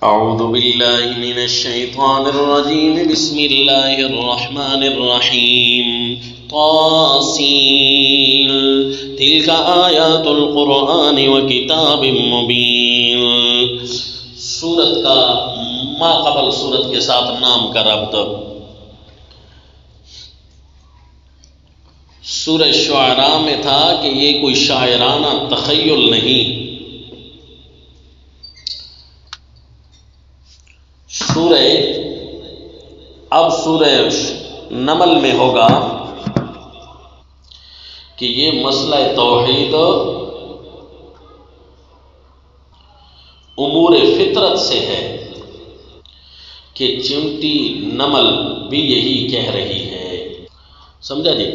اعوذ باللہ من الشیطان الرجیم بسم اللہ الرحمن الرحیم طاسین تلک آیات القرآن وکتاب مبین۔ سورت کا ما قبل سورت کے ساتھ نام کا ربط۔ سورہ شعراء میں تھا کہ یہ کوئی شاعرانہ تخیل نہیں، اب سورہ نمل میں ہوگا کہ یہ مسئلہ توحید امور فطرت سے ہے کہ چمٹی نمل بھی یہی کہہ رہی ہے۔ سمجھا جی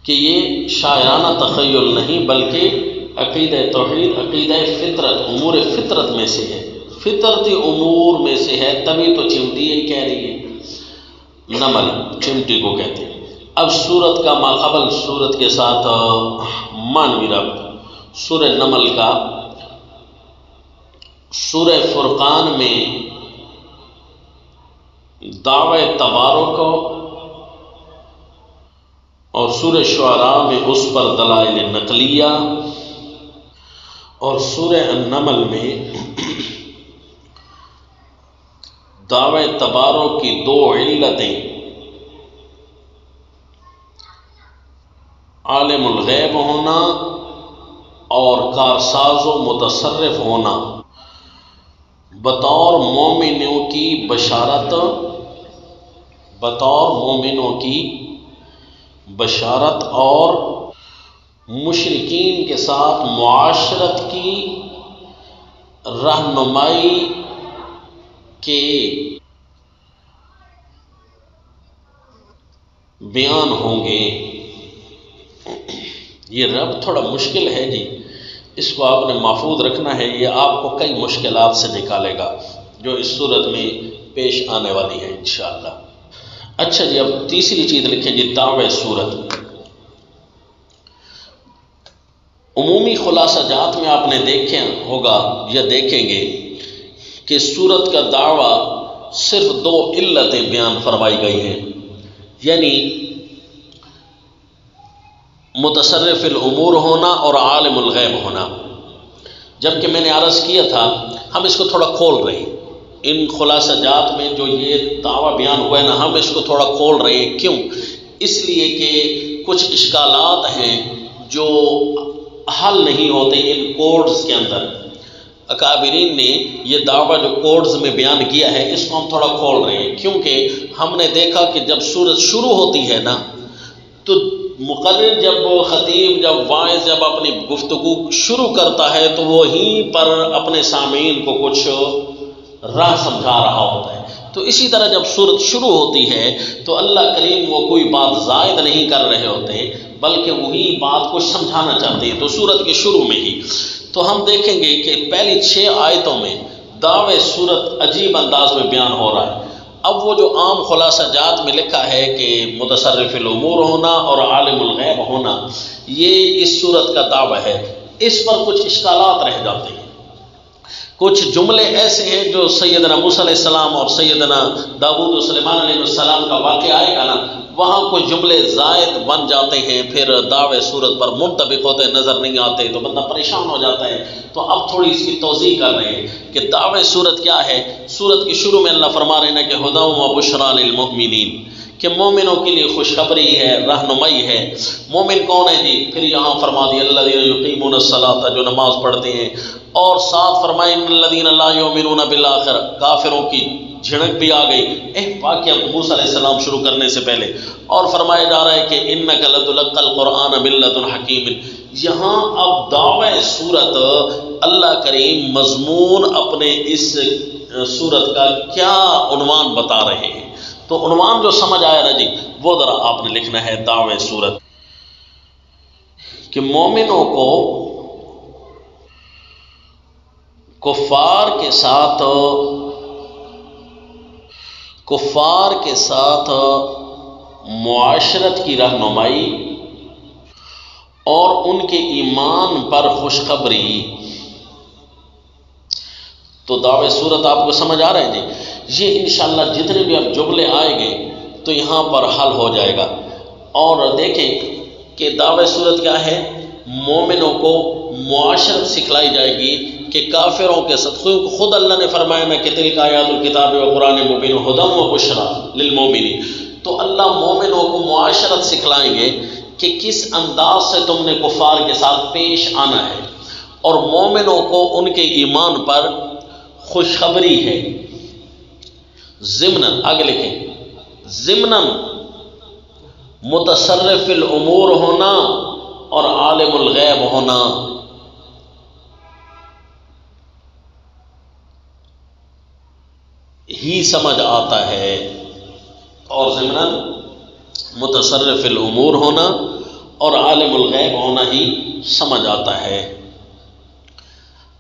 کہ یہ شاعرانہ تخیل نہیں بلکہ عقیدہ توحید عقیدہ فطرت امور فطرت میں سے ہے، فطرتی امور میں سے ہے، تبھی تو چمٹی یہی کہہ رہی ہے، نمل چمٹی کو کہتے ہیں۔ اب سورت کا ماقبل سورت کے ساتھ معنوی ربط۔ سورہ نمل کا سورہ فرقان میں دعوی تبارک اور سورہ شعراء میں اس پر دلائل نقلیہ، اور سورہ النمل میں دعوی تبارک کی دو علتیں، عالم الغیب ہونا اور کارساز و متصرف ہونا، بطور مومنوں کی بشارت، بطور مومنوں کی بشارت اور مشرکین کے ساتھ معاشرت کی رہنمائی کے بیان ہوں گے۔ یہ رب تھوڑا مشکل ہے جی، اس کو آپ نے محفوظ رکھنا ہے، یہ آپ کو کئی مشکلات سے نکالے گا جو اس صورت میں پیش آنے والی ہے انشاءاللہ۔ اچھا جی، اب تیسری چیز لکھیں جی، دعوی صورت۔ عمومی خلاصہ جات میں آپ نے دیکھا ہوگا یا دیکھیں گے کہ سورت کا دعویٰ صرف دو علتیں بیان فرمائی گئی ہیں، یعنی متصرف الامور ہونا اور عالم الغیب ہونا۔ جبکہ میں نے عرض کیا تھا ہم اس کو تھوڑا کھول رہے ہیں، ان خلاصہ جات میں جو یہ دعویٰ بیان ہوا ہے نا، ہم اس کو تھوڑا کھول رہے ہیں۔ کیوں؟ اس لیے کہ کچھ اشکالات ہیں جو حل نہیں ہوتے ان کوڈز کے اندر۔ اکابرین نے یہ دعویٰ جو کوڈز میں بیان کیا ہے اس کو ہم تھوڑا کھول رہے ہیں، کیونکہ ہم نے دیکھا کہ جب سورت شروع ہوتی ہے نا تو مقرر جب خطیب جب واعظ جب اپنی گفتگو شروع کرتا ہے تو وہیں پر اپنے سامعین کو کچھ راہ سمجھا رہا ہوتا ہے۔ تو اسی طرح جب سورت شروع ہوتی ہے تو اللہ کریم وہ کوئی بات زائد نہیں کر رہے ہوتے بلکہ وہی بات کو سمجھانا چاہتے ہیں۔ تو سورت کے شروع میں ہی تو ہم دیکھیں گے کہ پہلی 6 آیتوں میں دعوی سورت عجیب انداز میں بیان ہو رہا ہے۔ اب وہ جو عام خلاصہ جات میں لکھا ہے کہ متصرف الامور ہونا اور عالم الغیب ہونا، یہ اس سورت کا دعویٰ ہے، اس پر کچھ اشکالات رہ جاتے ہیں۔ کچھ جملے ایسے ہیں جو سیدنا موسیٰ علیہ السلام اور سیدنا داؤد و سلیمان علیہ السلام کا واقعہ آئے گا نا، وہاں کچھ جملے زائد بن جاتے ہیں، پھر دعوے صورت پر منطبق ہوتے نظر نہیں آتے تو بندہ پریشان ہو جاتا ہے۔ تو اب تھوڑی اس کی توضیح کر رہے ہیں کہ دعوے صورت کیا ہے۔ صورت کے شروع میں اللہ فرما رہے ہیں کہ ہدی و بشریٰ للمؤمنین، کہ مومنوں کے لیے خوشخبری ہے، رہنمائی ہے۔ مومن کون ہے جی؟ پھر یہاں فرما دیا الذین یقیمون الصلاۃ، جو نماز پڑھتے ہیں، اور ساتھ فرمائے ان الذین لا یؤمنون بالآخرہ، کافروں کی جھڑک بھی آ گئی واقعہ موسیٰ علیہ السلام شروع کرنے سے پہلے، اور فرمایا جا رہا ہے کہ انک لتلقی القرآن من لدن حکیم۔ یہاں اب دعوی صورت اللہ کریم مضمون اپنے اس صورت کا کیا عنوان بتا رہے ہیں۔ تو عنوان جو سمجھ آیا نا جی، وہ ذرا آپ نے لکھنا ہے دعوی صورت، کہ مومنوں کو کفار کے ساتھ معاشرت کی رہنمائی اور ان کے ایمان پر خوشخبری تو دعوے صورت آپ کو سمجھ آ رہے ہیں جی؟ یہ انشاءاللہ جتنے بھی اب جملے آئیں گے تو یہاں پر حل ہو جائے گا۔ اور دیکھیں کہ دعوے صورت کیا ہے؟ مومنوں کو معاشرت سکھلائی جائے گی کہ کافروں کے ساتھ، خود اللہ نے فرمایا نا کہ تلک آیات الکتاب و قرآن مبین ہدی و بشری للمؤمنین، تو اللہ مومنوں کو معاشرت سکھلائیں گے کہ کس انداز سے تم نے کفار کے ساتھ پیش آنا ہے، اور مومنوں کو ان کے ایمان پر خوشخبری ہے۔ ضمناً آگے لکھیں، ضمناً متصرف الامور ہونا اور عالم الغیب ہونا۔ ہی سمجھ آتا ہے، اور ضمناً متصرف الامور ہونا اور عالم الغیب ہونا ہی سمجھ آتا ہے۔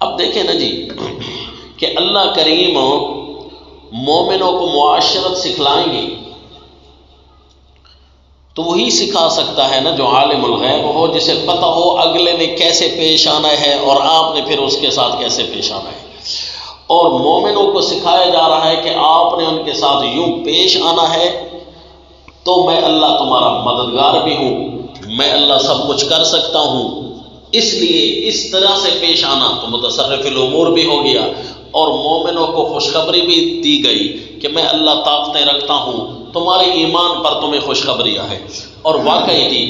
اب دیکھیں نا جی کہ اللہ کریم مومنوں کو معاشرت سکھلائیں گے تو وہی سکھا سکتا ہے نا جو عالم الغیب ہو، جسے پتہ ہو اگلے نے کیسے پیش آنا ہے اور آپ نے پھر اس کے ساتھ کیسے پیش آنا ہے۔ اور مومنوں کو سکھایا جا رہا ہے کہ آپ نے ان کے ساتھ یوں پیش آنا ہے تو میں اللہ تمہارا مددگار بھی ہوں، میں اللہ سب کچھ کر سکتا ہوں، اس لیے اس طرح سے پیش آنا تو متصرف الامور بھی ہو گیا، اور مومنوں کو خوشخبری بھی دی گئی کہ میں اللہ طاقتیں رکھتا ہوں، تمہارے ایمان پر تمہیں خوشخبریاں ہے۔ اور واقعی جی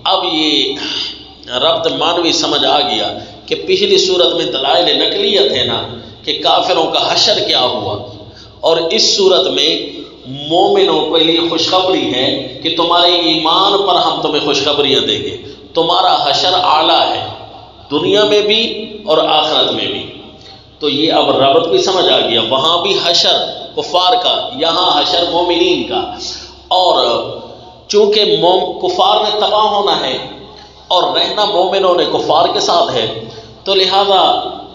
اب یہ ربط معنوی سمجھ آ گیا کہ پچھلی صورت میں دلائل نقلیت ہے نا کہ کافروں کا حشر کیا ہوا، اور اس صورت میں مومنوں کے لیے خوشخبری ہے کہ تمہارے ایمان پر ہم تمہیں خوشخبریاں دیں گے، تمہارا حشر اعلیٰ ہے دنیا میں بھی اور آخرت میں بھی۔ تو یہ اب ربط بھی سمجھ آ گیا، وہاں بھی حشر کفار کا، یہاں حشر مومنین کا، اور چونکہ کفار نے تباہ ہونا ہے اور رہنا مومنوں نے کفار کے ساتھ ہے، تو لہذا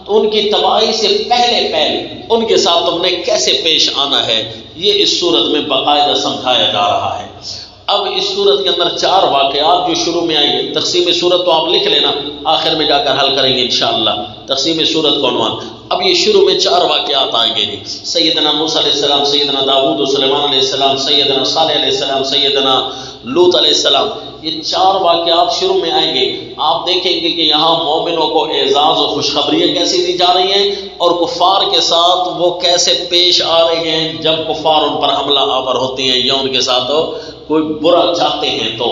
ان کی تباہی سے پہلے ان کے ساتھ تم نے کیسے پیش آنا ہے، یہ اس صورت میں باقاعدہ سمجھایا جا رہا ہے۔ اب اس صورت کے اندر 4 واقعات جو شروع میں آئیں گے، تقسیم صورت تو آپ لکھ لینا، آخر میں جا کر حل کریں گے انشاءاللہ تقسیم صورت کا عنوان۔ اب یہ شروع میں 4 واقعات آئیں گے جی، سیدنا موسیٰ علیہ السلام، سیدنا داؤد و سلیمان علیہ السلام، سیدنا صالح علیہ السلام، سیدنا لوط علیہ السلام، یہ 4 واقعات شروع میں آئیں گے۔ آپ دیکھیں گے کہ یہاں مومنوں کو اعزاز و خوشخبریاں کیسی دی جا رہی ہیں، اور کفار کے ساتھ وہ کیسے پیش آ رہے ہیں جب کفار ان پر حملہ آور ہوتی ہیں یا ان کے ساتھ کوئی برا چاہتے ہیں تو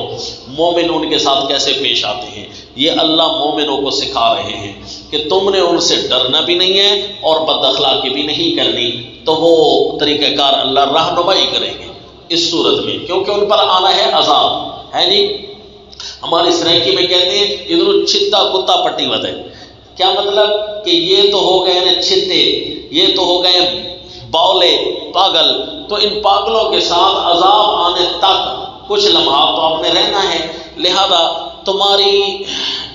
مومن ان کے ساتھ کیسے پیش آتے ہیں۔ یہ اللہ مومنوں کو سکھا رہے ہیں کہ تم نے ان سے ڈرنا بھی نہیں ہے اور بد اخلاقی بھی نہیں کرنی، تو وہ طریقہ کار اللہ رہنمائی کریں گے اس صورت میں، کیونکہ ان پر آنا ہے عذاب ہے جی۔ ہماری سرائکی میں کہتے ہیں ادھر چھتا کتا پٹی ودے، کیا مطلب کہ یہ تو ہو گئے نا چھتے، یہ تو ہو گئے باولے پاگل، تو ان پاگلوں کے ساتھ عذاب آنے تک کچھ لمحات تو آپ نے رہنا ہے، لہذا تمہاری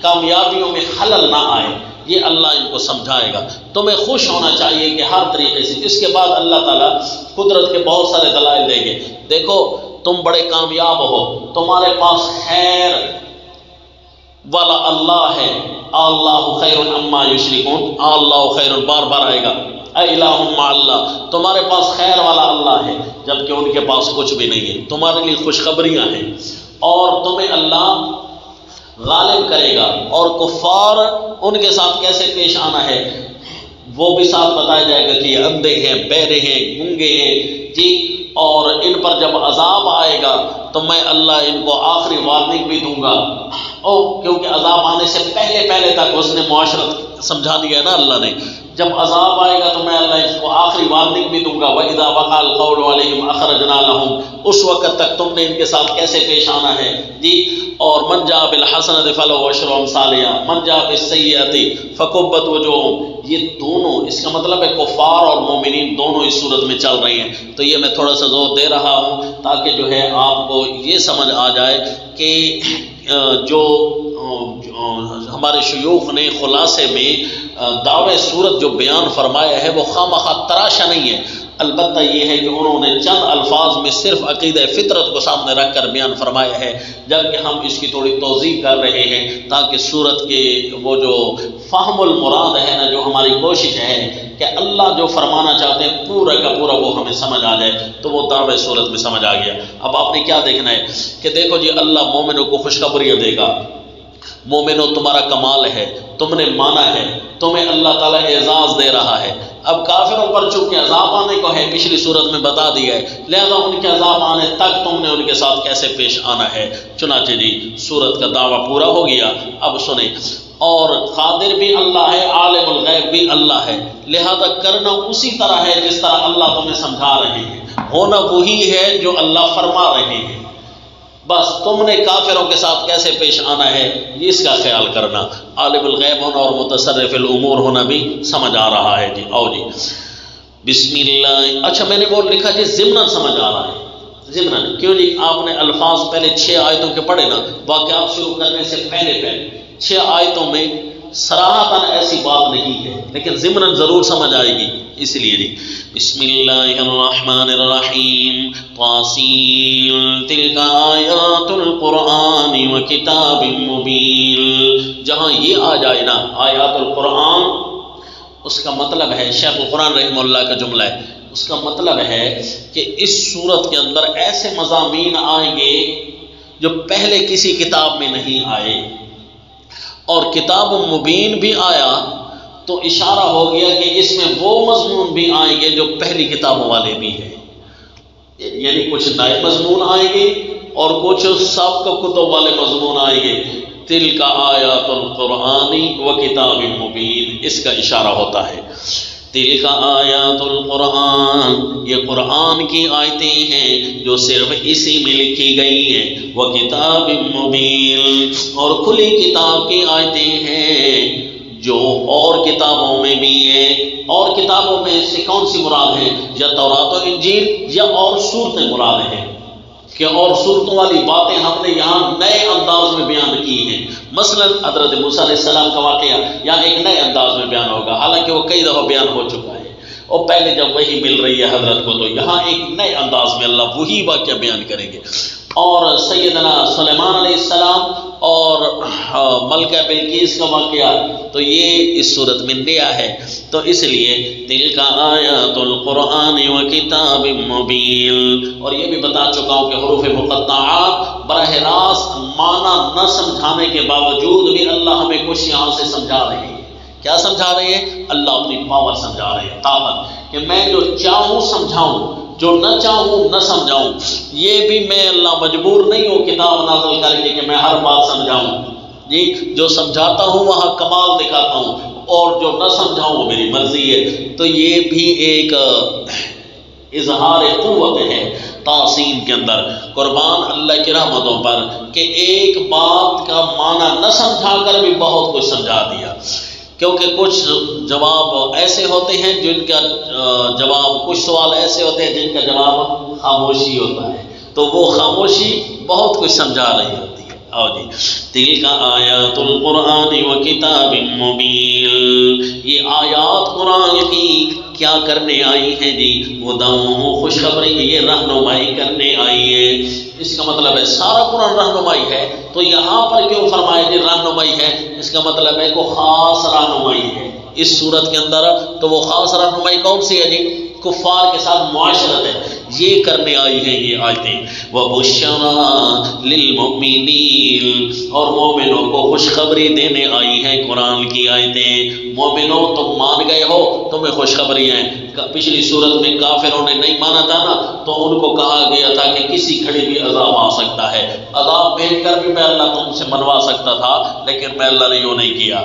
کامیابیوں میں خلل نہ آئے، یہ اللہ ان کو سمجھائے گا۔ تمہیں خوش ہونا چاہیے کہ ہر طریقے سے، اس کے بعد اللہ تعالیٰ قدرت کے بہت سارے دلائل دیں گے۔ دیکھو تم بڑے کامیاب ہو، تمہارے پاس خیر والا اللہ ہے، اللہ خیر اما یشرکون، اللہ خیر بار بار آئے گا، اے الہ مع اللہ، تمہارے پاس خیر والا اللہ ہے جبکہ ان کے پاس کچھ بھی نہیں ہے، تمہارے لیے خوشخبریاں ہیں، اور تمہیں اللہ غالب کرے گا، اور کفار ان کے ساتھ کیسے پیش آنا ہے وہ بھی ساتھ بتایا جائے گا کہ یہ اندھے ہیں، بہرے ہیں، گونگے ہیں جی، اور ان پر جب عذاب آئے گا تو میں اللہ ان کو آخری وارننگ بھی دوں گا، کیونکہ عذاب آنے سے پہلے تک اس نے معاشرت سمجھا دیا ہے نا اللہ نے، جب عذاب آئے گا تو میں اللہ اس کو آخری وارننگ بھی دوں گا، وَإِذَا وَقَعَ الْقَوْلُ عَلَيْهِمْ أَخْرَجْنَا لَهُمْ، اس وقت تک تم نے ان کے ساتھ کیسے پیش آنا ہے جی۔ اور من جاء بالحسنۃ فلہ عشر امثالہا من جاء بالسیئۃ فکبت وجوہہم، یہ دونوں اس کا مطلب ہے کفار اور مومنین دونوں اس صورت میں چل رہی ہیں۔ تو یہ میں تھوڑا سا زور دے رہا ہوں تاکہ جو ہے آپ کو یہ سمجھ آ جائے کہ جو ہمارے شیوخ نے خلاصے میں دعوے صورت جو بیان فرمایا ہے وہ خواہ مخواہ تراشا نہیں ہے، البتہ یہ ہے کہ انہوں نے چند الفاظ میں صرف عقیدہ فطرت کو سامنے رکھ کر بیان فرمایا ہے، جبکہ ہم اس کی تھوڑی توضیح کر رہے ہیں تاکہ صورت کے وہ جو فہم المراد ہے نا، جو ہماری کوشش ہے کہ اللہ جو فرمانا چاہتے ہیں پورا کا پورا وہ ہمیں سمجھ آ جائے، تو وہ دعوے صورت میں سمجھ آ گیا۔ اب آپ نے کیا دیکھنا ہے کہ دیکھو جی اللہ مومنوں کو خوشخبریاں دے گا، مومنوں تمہارا کمال ہے، تم نے مانا ہے، تمہیں اللہ تعالیٰ اعزاز دے رہا ہے۔ اب کافروں پر چونکہ عذاب آنے کو ہے، پچھلی صورت میں بتا دیا ہے، لہذا ان کے عذاب آنے تک تم نے ان کے ساتھ کیسے پیش آنا ہے۔ چنانچہ جی صورت کا دعویٰ پورا ہو گیا۔ اب سنیں، اور قادر بھی اللہ ہے، عالم الغیب بھی اللہ ہے، لہذا کرنا اسی طرح ہے جس طرح اللہ تمہیں سمجھا رہے ہیں، ہونا وہی ہے جو اللہ فرما رہے ہیں، بس تم نے کافروں کے ساتھ کیسے پیش آنا ہے اس کا خیال کرنا۔ عالم الغیب ہونا اور متصرف الامور ہونا بھی سمجھ آ رہا ہے جی۔ آؤ جی بسم اللہ۔ اچھا میں نے وہ لکھا جی ضمناً سمجھ آ رہا ہے، ضمناً کیوں جی؟ آپ نے الفاظ پہلے 6 آیتوں کے پڑھے نا، واقعات شروع کرنے سے پہلے 6 آیتوں میں صراحتاً ایسی بات نہیں ہے، لیکن ضمناً ضرور سمجھ آئے گی، اس لیے جی بسم اللہ الرحمن الرحیم طاسین تلک آیات القرآن و کتاب مبین۔ جہاں یہ آ جائے نا آیات القرآن، اس کا مطلب ہے، شیخ القرآن رحمہ اللہ کا جملہ ہے، اس کا مطلب ہے کہ اس صورت کے اندر ایسے مضامین آئیں گے جو پہلے کسی کتاب میں نہیں آئے، اور کتاب مبین بھی آیا تو اشارہ ہو گیا کہ اس میں وہ مضمون بھی آئیں گے جو پہلی کتابوں والے بھی ہیں، یعنی کچھ نئے مضمون آئیں گے اور کچھ سابقہ کتب والے مضمون آئیں گے۔ تلک آیات القرآن و کتاب مبین، اس کا اشارہ ہوتا ہے۔ تلک آیات القرآن، یہ قرآن کی آیتیں ہیں جو صرف اسی میں لکھی گئی ہیں، وہ کتاب مبین، اور کھلی کتاب کی آیتیں ہیں جو اور کتابوں میں بھی ہیں۔ اور کتابوں میں سے کون سی مراد ہے؟ یا تورات و انجیل یا اور صورتیں مراد ہیں، کہ اور صورتوں والی باتیں ہم نے یہاں نئے انداز میں بیان کی ہیں۔ مثلا حضرت موسیٰ علیہ السلام کا واقعہ یہاں ایک نئے انداز میں بیان ہوگا، حالانکہ وہ کئی دفعہ بیان ہو چکا ہے، اور پہلے جب وہی مل رہی ہے حضرت کو تو یہاں ایک نئے انداز میں اللہ وہی واقعہ بیان کریں گے۔ اور سیدنا سلیمان علیہ السلام اور ملکہ بلقیس کا واقعہ تو یہ اس صورت میں نیا ہے، تو اس لیے تلک آیات القرآن و کتاب مبین۔ اور یہ بھی بتا چکا ہوں کہ حروف مقطعات براہ راست معنی نہ سمجھانے کے باوجود بھی اللہ ہمیں کچھ یہاں سے سمجھا رہے ہیں۔ کیا سمجھا رہے ہیں؟ اللہ اپنی پاور سمجھا رہے ہیں، طاقت، کہ میں جو چاہوں سمجھاؤں، جو نہ چاہوں نہ سمجھاؤں۔ یہ بھی میں اللہ مجبور نہیں ہوں کتاب نازل کر کے کہ میں ہر بات سمجھاؤں جی، جو سمجھاتا ہوں وہاں کمال دکھاتا ہوں، اور جو نہ سمجھاؤں وہ میری مرضی ہے۔ تو یہ بھی ایک اظہار قوت ہے تعصیم کے اندر، قربان اللہ کی رحمتوں پر، کہ ایک بات کا معنی نہ سمجھا کر بھی بہت کچھ سمجھا دیا۔ کیونکہ کچھ جواب ایسے ہوتے ہیں جن کا جواب، کچھ سوال ایسے ہوتے ہیں جن کا جواب خاموشی ہوتا ہے، تو وہ خاموشی بہت کچھ سمجھا رہی ہوتی ہے۔ آؤ جی تلک آیات القرآن و کتاب مبین، یہ آیات قرآن کی کیا کرنے آئی ہیں جی؟ ہدیٰ، خوشخبری، یہ رہنمائی کرنے آئی ہے۔ اس کا مطلب ہے سارا قرآن رہنمائی ہے، تو یہاں پر کیوں فرمایا جی رہنمائی ہے؟ اس کا مطلب ہے کہ خاص رہنمائی ہے اس صورت کے اندر۔ تو وہ خاص رہنمائی کون سی ہے جی؟ کفار کے ساتھ معاشرت ہے، یہ کرنے آئی ہیں یہ آیتیں۔ وَبُشْرَىٰ لِلْمُؤْمِنِينَ، اور مومنوں کو خوشخبری دینے آئی ہیں قرآن کی آیتیں۔ مومنوں تم مان گئے ہو، تمہیں خوشخبری ہیں۔ پچھلی صورت میں کافروں نے نہیں مانا تھا نا، تو ان کو کہا گیا تھا کہ کسی گھڑی بھی عذاب آ سکتا ہے، عذاب بھیج کر بھی میں اللہ تم سے منوا سکتا تھا، لیکن میں اللہ نے یوں نہیں کیا۔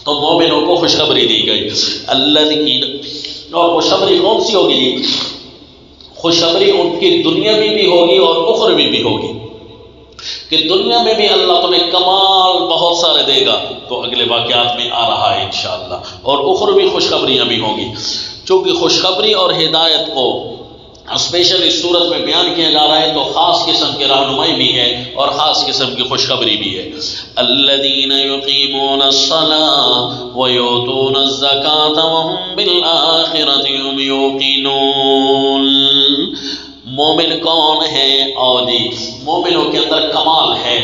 تو مومنوں کو خوشخبری دی گئی۔ اللہ کی، اور خوشخبری کون سی ہوگی جی؟ خوشخبری ان کی دنیاوی بھی ہوگی اور اخروی بھی ہوگی، کہ دنیا میں بھی اللہ تمہیں کمال بہت سارے دے گا، تو اگلے واقعات میں آ رہا ہے انشاءاللہ، اور اخروی خوشخبریاں بھی ہوں گی۔ چونکہ خوشخبری اور ہدایت کو اسپیشل اس صورت میں بیان کیا جا رہا ہے تو خاص قسم کی رہنمائی بھی ہے اور خاص قسم کی خوشخبری بھی ہے. الذین یقیمون الصلاۃ ویؤتون الزکاۃ وہم بالآخرۃ هم یوقنون. مومن کون ہے؟ اور جی مومنوں کے اندر کمال ہے.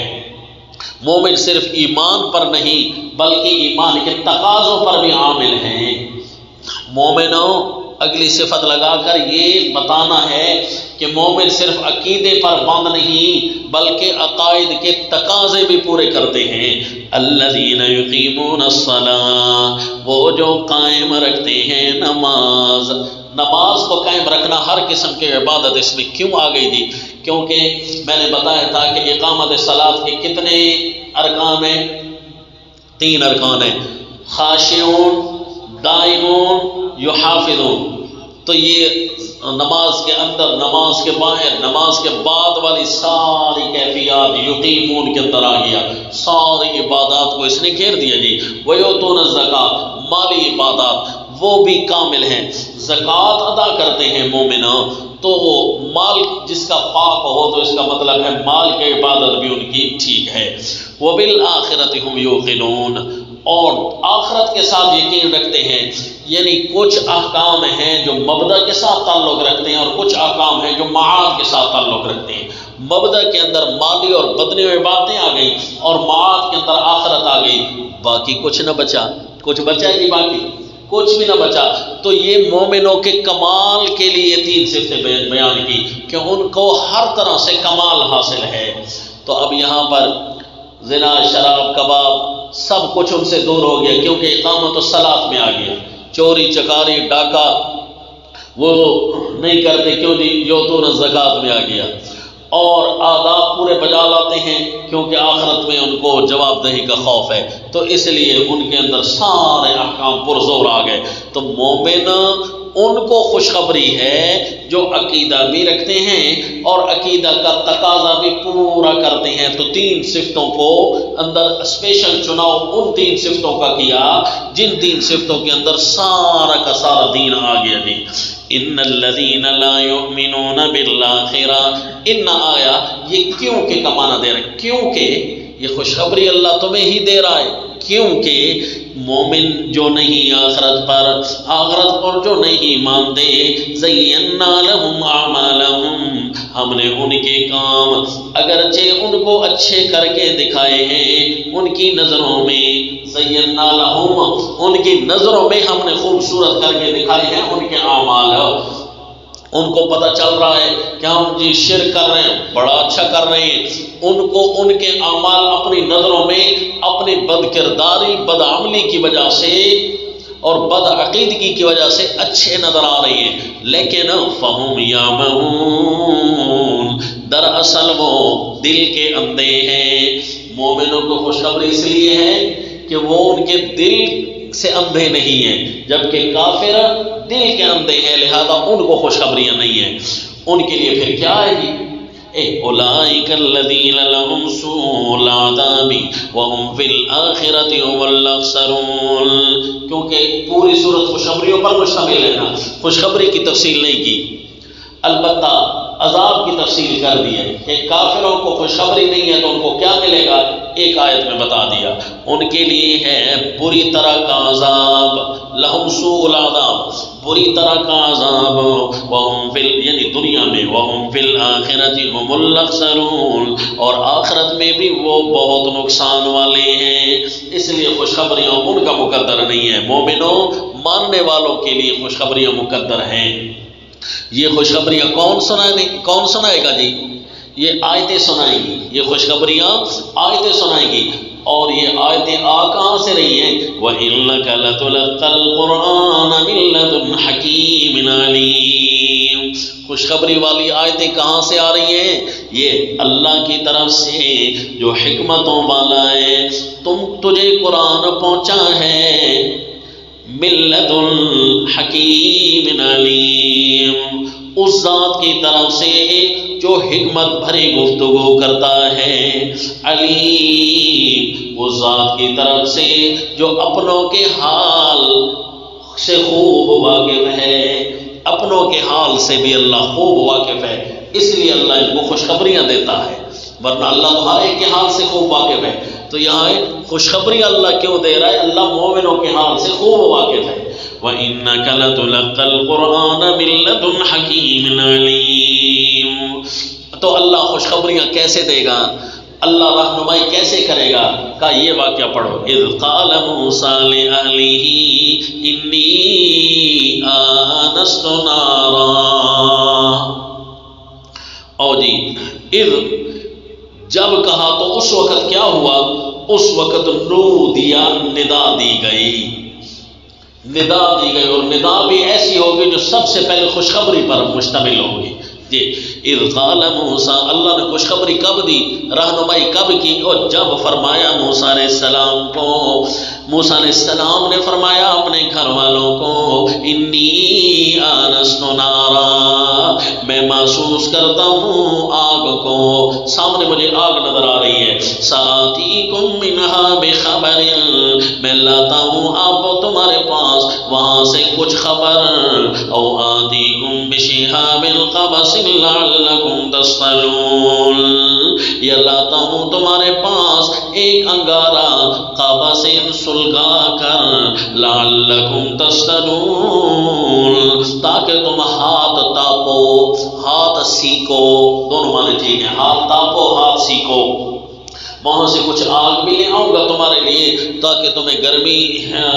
مومن صرف ایمان پر نہیں بلکہ ایمان کے تقاضوں پر بھی عامل ہیں. مومنوں اگلی صفت لگا کر یہ بتانا ہے کہ مومن صرف عقیدے پر بند نہیں بلکہ عقائد کے تقاضے بھی پورے کرتے ہیں. الذین یقیمون الصلاۃ، وہ جو قائم رکھتے ہیں نماز. نماز کو قائم رکھنا ہر قسم کی عبادت اس میں کیوں آ گئی تھی؟ کیونکہ میں نے بتایا تھا کہ اقامت صلاۃ کے کتنے ارکان ہیں؟ 3 ارکان ہیں: خاشعون، دائمون، یحافظون. تو یہ نماز کے اندر، نماز کے باہر، نماز کے بعد والی ساری کیفیات یقیمون کے اندر آ گیا. ساری عبادات کو اس نے گھیر دیا. جی ویؤتون الزکاۃ، مالی عبادات وہ بھی کامل ہیں. زکوٰۃ ادا کرتے ہیں مومن، تو مال جس کا پاک ہو تو اس کا مطلب ہے مال کی عبادت بھی ان کی ٹھیک ہے. وبالآخرۃ هم یوقنون، اور آخرت کے ساتھ یقین رکھتے ہیں. یعنی کچھ احکام ہیں جو مبدا کے ساتھ تعلق رکھتے ہیں اور کچھ احکام ہیں جو معاد کے ساتھ تعلق رکھتے ہیں. مبدا کے اندر مالی اور بدنی عبادتیں آ گئی اور معاد کے اندر آخرت آ گئی. باقی کچھ نہ بچا. کچھ بچا ہی نہیں، باقی کچھ بھی نہ بچا. تو یہ مومنوں کے کمال کے لیے 3 صفتیں بیان کی کہ ان کو ہر طرح سے کمال حاصل ہے. تو اب یہاں پر زنا، شراب، کباب سب کچھ ان سے دور ہو گیا کیونکہ اقامت الصلاۃ میں آ گیا. چوری چکاری ڈاکہ وہ نہیں کرتے کیوں جی؟ یؤتون الزکاۃ میں آ گیا. اور آداب پورے بجا لاتے ہیں کیونکہ آخرت میں ان کو جواب دہی کا خوف ہے. تو اس لیے ان کے اندر سارے احکام پرزور آ گئے. تو مومن ان کو خوشخبری ہے جو عقیدہ بھی رکھتے ہیں اور عقیدہ کا تقاضا بھی پورا کرتے ہیں. تو 3 صفتوں کو اندر اسپیشل چناؤ ان 3 صفتوں کا کیا جن 3 صفتوں کے اندر سارا کا سارا دین آ گیا. جی ان الذین لا یؤمنون بالآخرہ، ان آیا یہ کیوں کے کمانا دے رہا ہے؟ کیونکہ یہ خوشخبری اللہ تمہیں ہی دے رہا ہے. کیونکہ مومن جو نہیں آخرت پر جو نہیں مانتے، زینا لہم اعمالہم، ہم نے ان کے کام اگرچہ ان کو اچھے کر کے دکھائے ہیں ان کی نظروں میں. زینا لہم، ان کی نظروں میں ہم نے خوبصورت کر کے دکھائے ہیں ان کے اعمال. ان کو پتہ چل رہا ہے کہ ہم جی شرک کر رہے ہیں، بڑا اچھا کر رہے ہیں. ان کو ان کے اعمال اپنی نظروں میں اپنی بد کرداری، بد عملی کی وجہ سے اور بد عقیدگی کی وجہ سے اچھے نظر آ رہے ہیں. لیکن فہم یعمہون، دراصل وہ دل کے اندھے ہیں. مومنوں کو خوشخبری اس لیے ہے کہ وہ ان کے دل سے اندھے نہیں ہیں، جبکہ کافر دل کے اندھے ہیں، لہذا ان کو خوشخبریاں نہیں ہیں. ان کے لیے پھر کیا آئے گی؟ اولئک الذین لہم سوء العذاب وہم فی الآخرۃ هم الاخسرون. کیونکہ پوری صورت خوشخبریوں پر مشتمل ہے نا، خوشخبری کی تفصیل نہیں کی، البتہ عذاب کی تفصیل کر دی ہے کہ کافروں کو خوشخبری نہیں ہے تو ان کو کیا ملے گا، ایک آیت میں بتا دیا. ان کے لیے ہے بری طرح کا عذاب، لہم سوء العذاب، بری طرح کا عذاب، وہم فی یعنی دنیا میں، وہم فی الآخرۃ هم الاخسرون، اور آخرت میں بھی وہ بہت نقصان والے ہیں. اس لیے خوشخبریاں ان کا مقدر نہیں ہے. مومنوں ماننے والوں کے لیے خوشخبریاں مقدر ہیں. یہ خوشخبریاں کون سنائے گا؟ جی یہ آیتیں سنائیں گی. یہ خوشخبریاں آیتیں سنائیں گی. اور یہ آیتیں کہاں سے رہی ہیں؟ وَإِنَّكَ لَتُلَقَّى الْقُرْآنَ مِن لَّدُنْ حَكِيمٍ عَلِيمٍ. خوشخبری والی آیتیں کہاں سے آ رہی ہیں؟ یہ اللہ کی طرف سے جو حکمتوں والا ہے. تجھے قرآن پہنچا ہے من لدن حکیم علیم، اس ذات کی طرف سے جو حکمت بھری گفتگو کرتا ہے. علیم، اس ذات کی طرف سے جو اپنوں کے حال سے خوب واقف ہے. اپنوں کے حال سے بھی اللہ خوب واقف ہے، اس لیے اللہ ان کو خوشخبریاں دیتا ہے، ورنہ اللہ تو ہر ایک کے حال سے خوب واقف ہے۔ تو یہاں خوشخبری اللہ کیوں دے رہا ہے؟ اللہ مومنوں کے حال سے خوب واقف ہے۔ وَإِنَّكَ لَتُلَقَّى الْقُرْآنَ مِن لَّدُنْ حَكِيمٍ عَلِيمٍ۔ تو اللہ خوشخبریاں کیسے دے گا، اللہ رہنمائی کیسے کرے گا؟ کہا یہ واقعہ پڑھو، اِذْ قَالَ مُوسَىٰ لِأَهْلِهِ إِنِّي آنَسْتُ نَارًا۔ او جی اِذْ جب کہا تو اس وقت کیا ہوا؟ اس وقت نودیا ندا دی گئی، ندا دی گئی، اور ندا بھی ایسی ہوگی جو سب سے پہلے خوشخبری پر مشتمل ہوگی۔ جی اذ قال موسیٰ، اللہ نے خوشخبری کب دی، رہنمائی کب کی؟ اور جب فرمایا موسیٰ علیہ السلام کو، موسیٰ علیہ السلام نے فرمایا اپنے گھر والوں کو، انی آنست نارا، میں محسوس کرتا ہوں آگ کو، سامنے مجھے آگ نظر آ رہی ہے، ساتیکم منہا بخبر، میں لاتا ہوں آپ تمہارے پاس وہاں سے کچھ خبر، او آتیکم بشہاب قبس لعلکم تصطلون، یہ لاتا ہوں تمہارے پاس ایک انگارہ قبس سلگا کر، لعلکم تصطلون، تاکہ تم ہاتھ تاپو، ہاتھ سیکو، دونوں معنی ٹھیک ہیں، ہاتھ تاپو ہاتھ سیکو، وہاں سے کچھ آگ بھی لے آؤں گا تمہارے لیے تاکہ تمہیں گرمی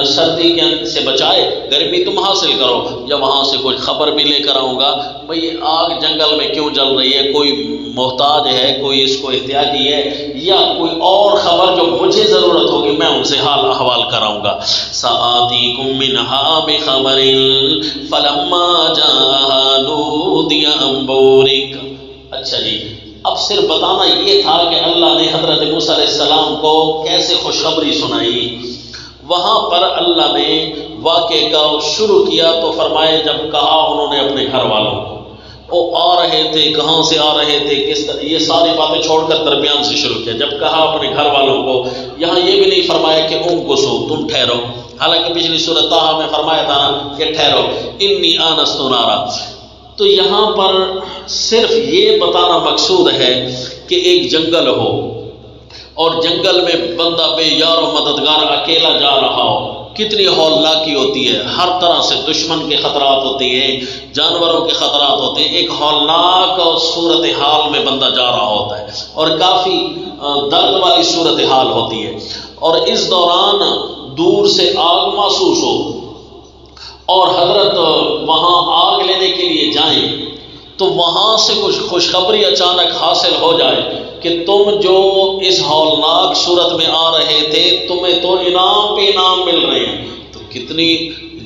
سردی سے بچائے، گرمی تم حاصل کرو، یا وہاں سے کچھ خبر بھی لے کر آؤں گا، بھئی آگ جنگل میں کیوں جل رہی ہے، کوئی محتاج ہے، کوئی اس کو احتیاجی ہے، یا کوئی اور خبر جو مجھے ضرورت ہوگی میں ان سے حال احوال کراؤں گا۔ سآتیکم منہا بخبر فلما جاءہا نودی ان بورک۔ اچھا جی، اب صرف بتانا یہ تھا کہ اللہ نے حضرت موسیٰ علیہ السلام کو کیسے خوشخبری سنائی۔ وہاں پر اللہ نے واقعے کا شروع کیا تو فرمائے جب کہا انہوں نے اپنے گھر والوں کو، وہ آ رہے تھے، کہاں سے آ رہے تھے، کس طرح، یہ ساری باتیں چھوڑ کر درمیان سے شروع کیا۔ جب کہا اپنے گھر والوں کو، یہاں یہ بھی نہیں فرمایا کہ امکثوا، تم ٹھہرو، حالانکہ پچھلی سورۃ طٰہٰ میں فرمایا تھا نا کہ ٹھہرو، انی آنست نارا۔ تو یہاں پر صرف یہ بتانا مقصود ہے کہ ایک جنگل ہو اور جنگل میں بندہ بے یار و مددگار اکیلا جا رہا ہو، کتنی ہولناکی ہوتی ہے، ہر طرح سے دشمن کے خطرات ہوتے ہیں، جانوروں کے خطرات ہوتے ہیں، ایک ہولناک صورتحال میں بندہ جا رہا ہوتا ہے اور کافی درد والی صورتحال ہوتی ہے، اور اس دوران دور سے آگ محسوس ہو اور حضرت وہاں آگ لینے کے لیے جائیں تو وہاں سے کچھ خوشخبری اچانک حاصل ہو جائے کہ تم جو اس ہولناک صورت میں آ رہے تھے تمہیں تو انعام پہ انعام مل رہے ہیں، تو کتنی،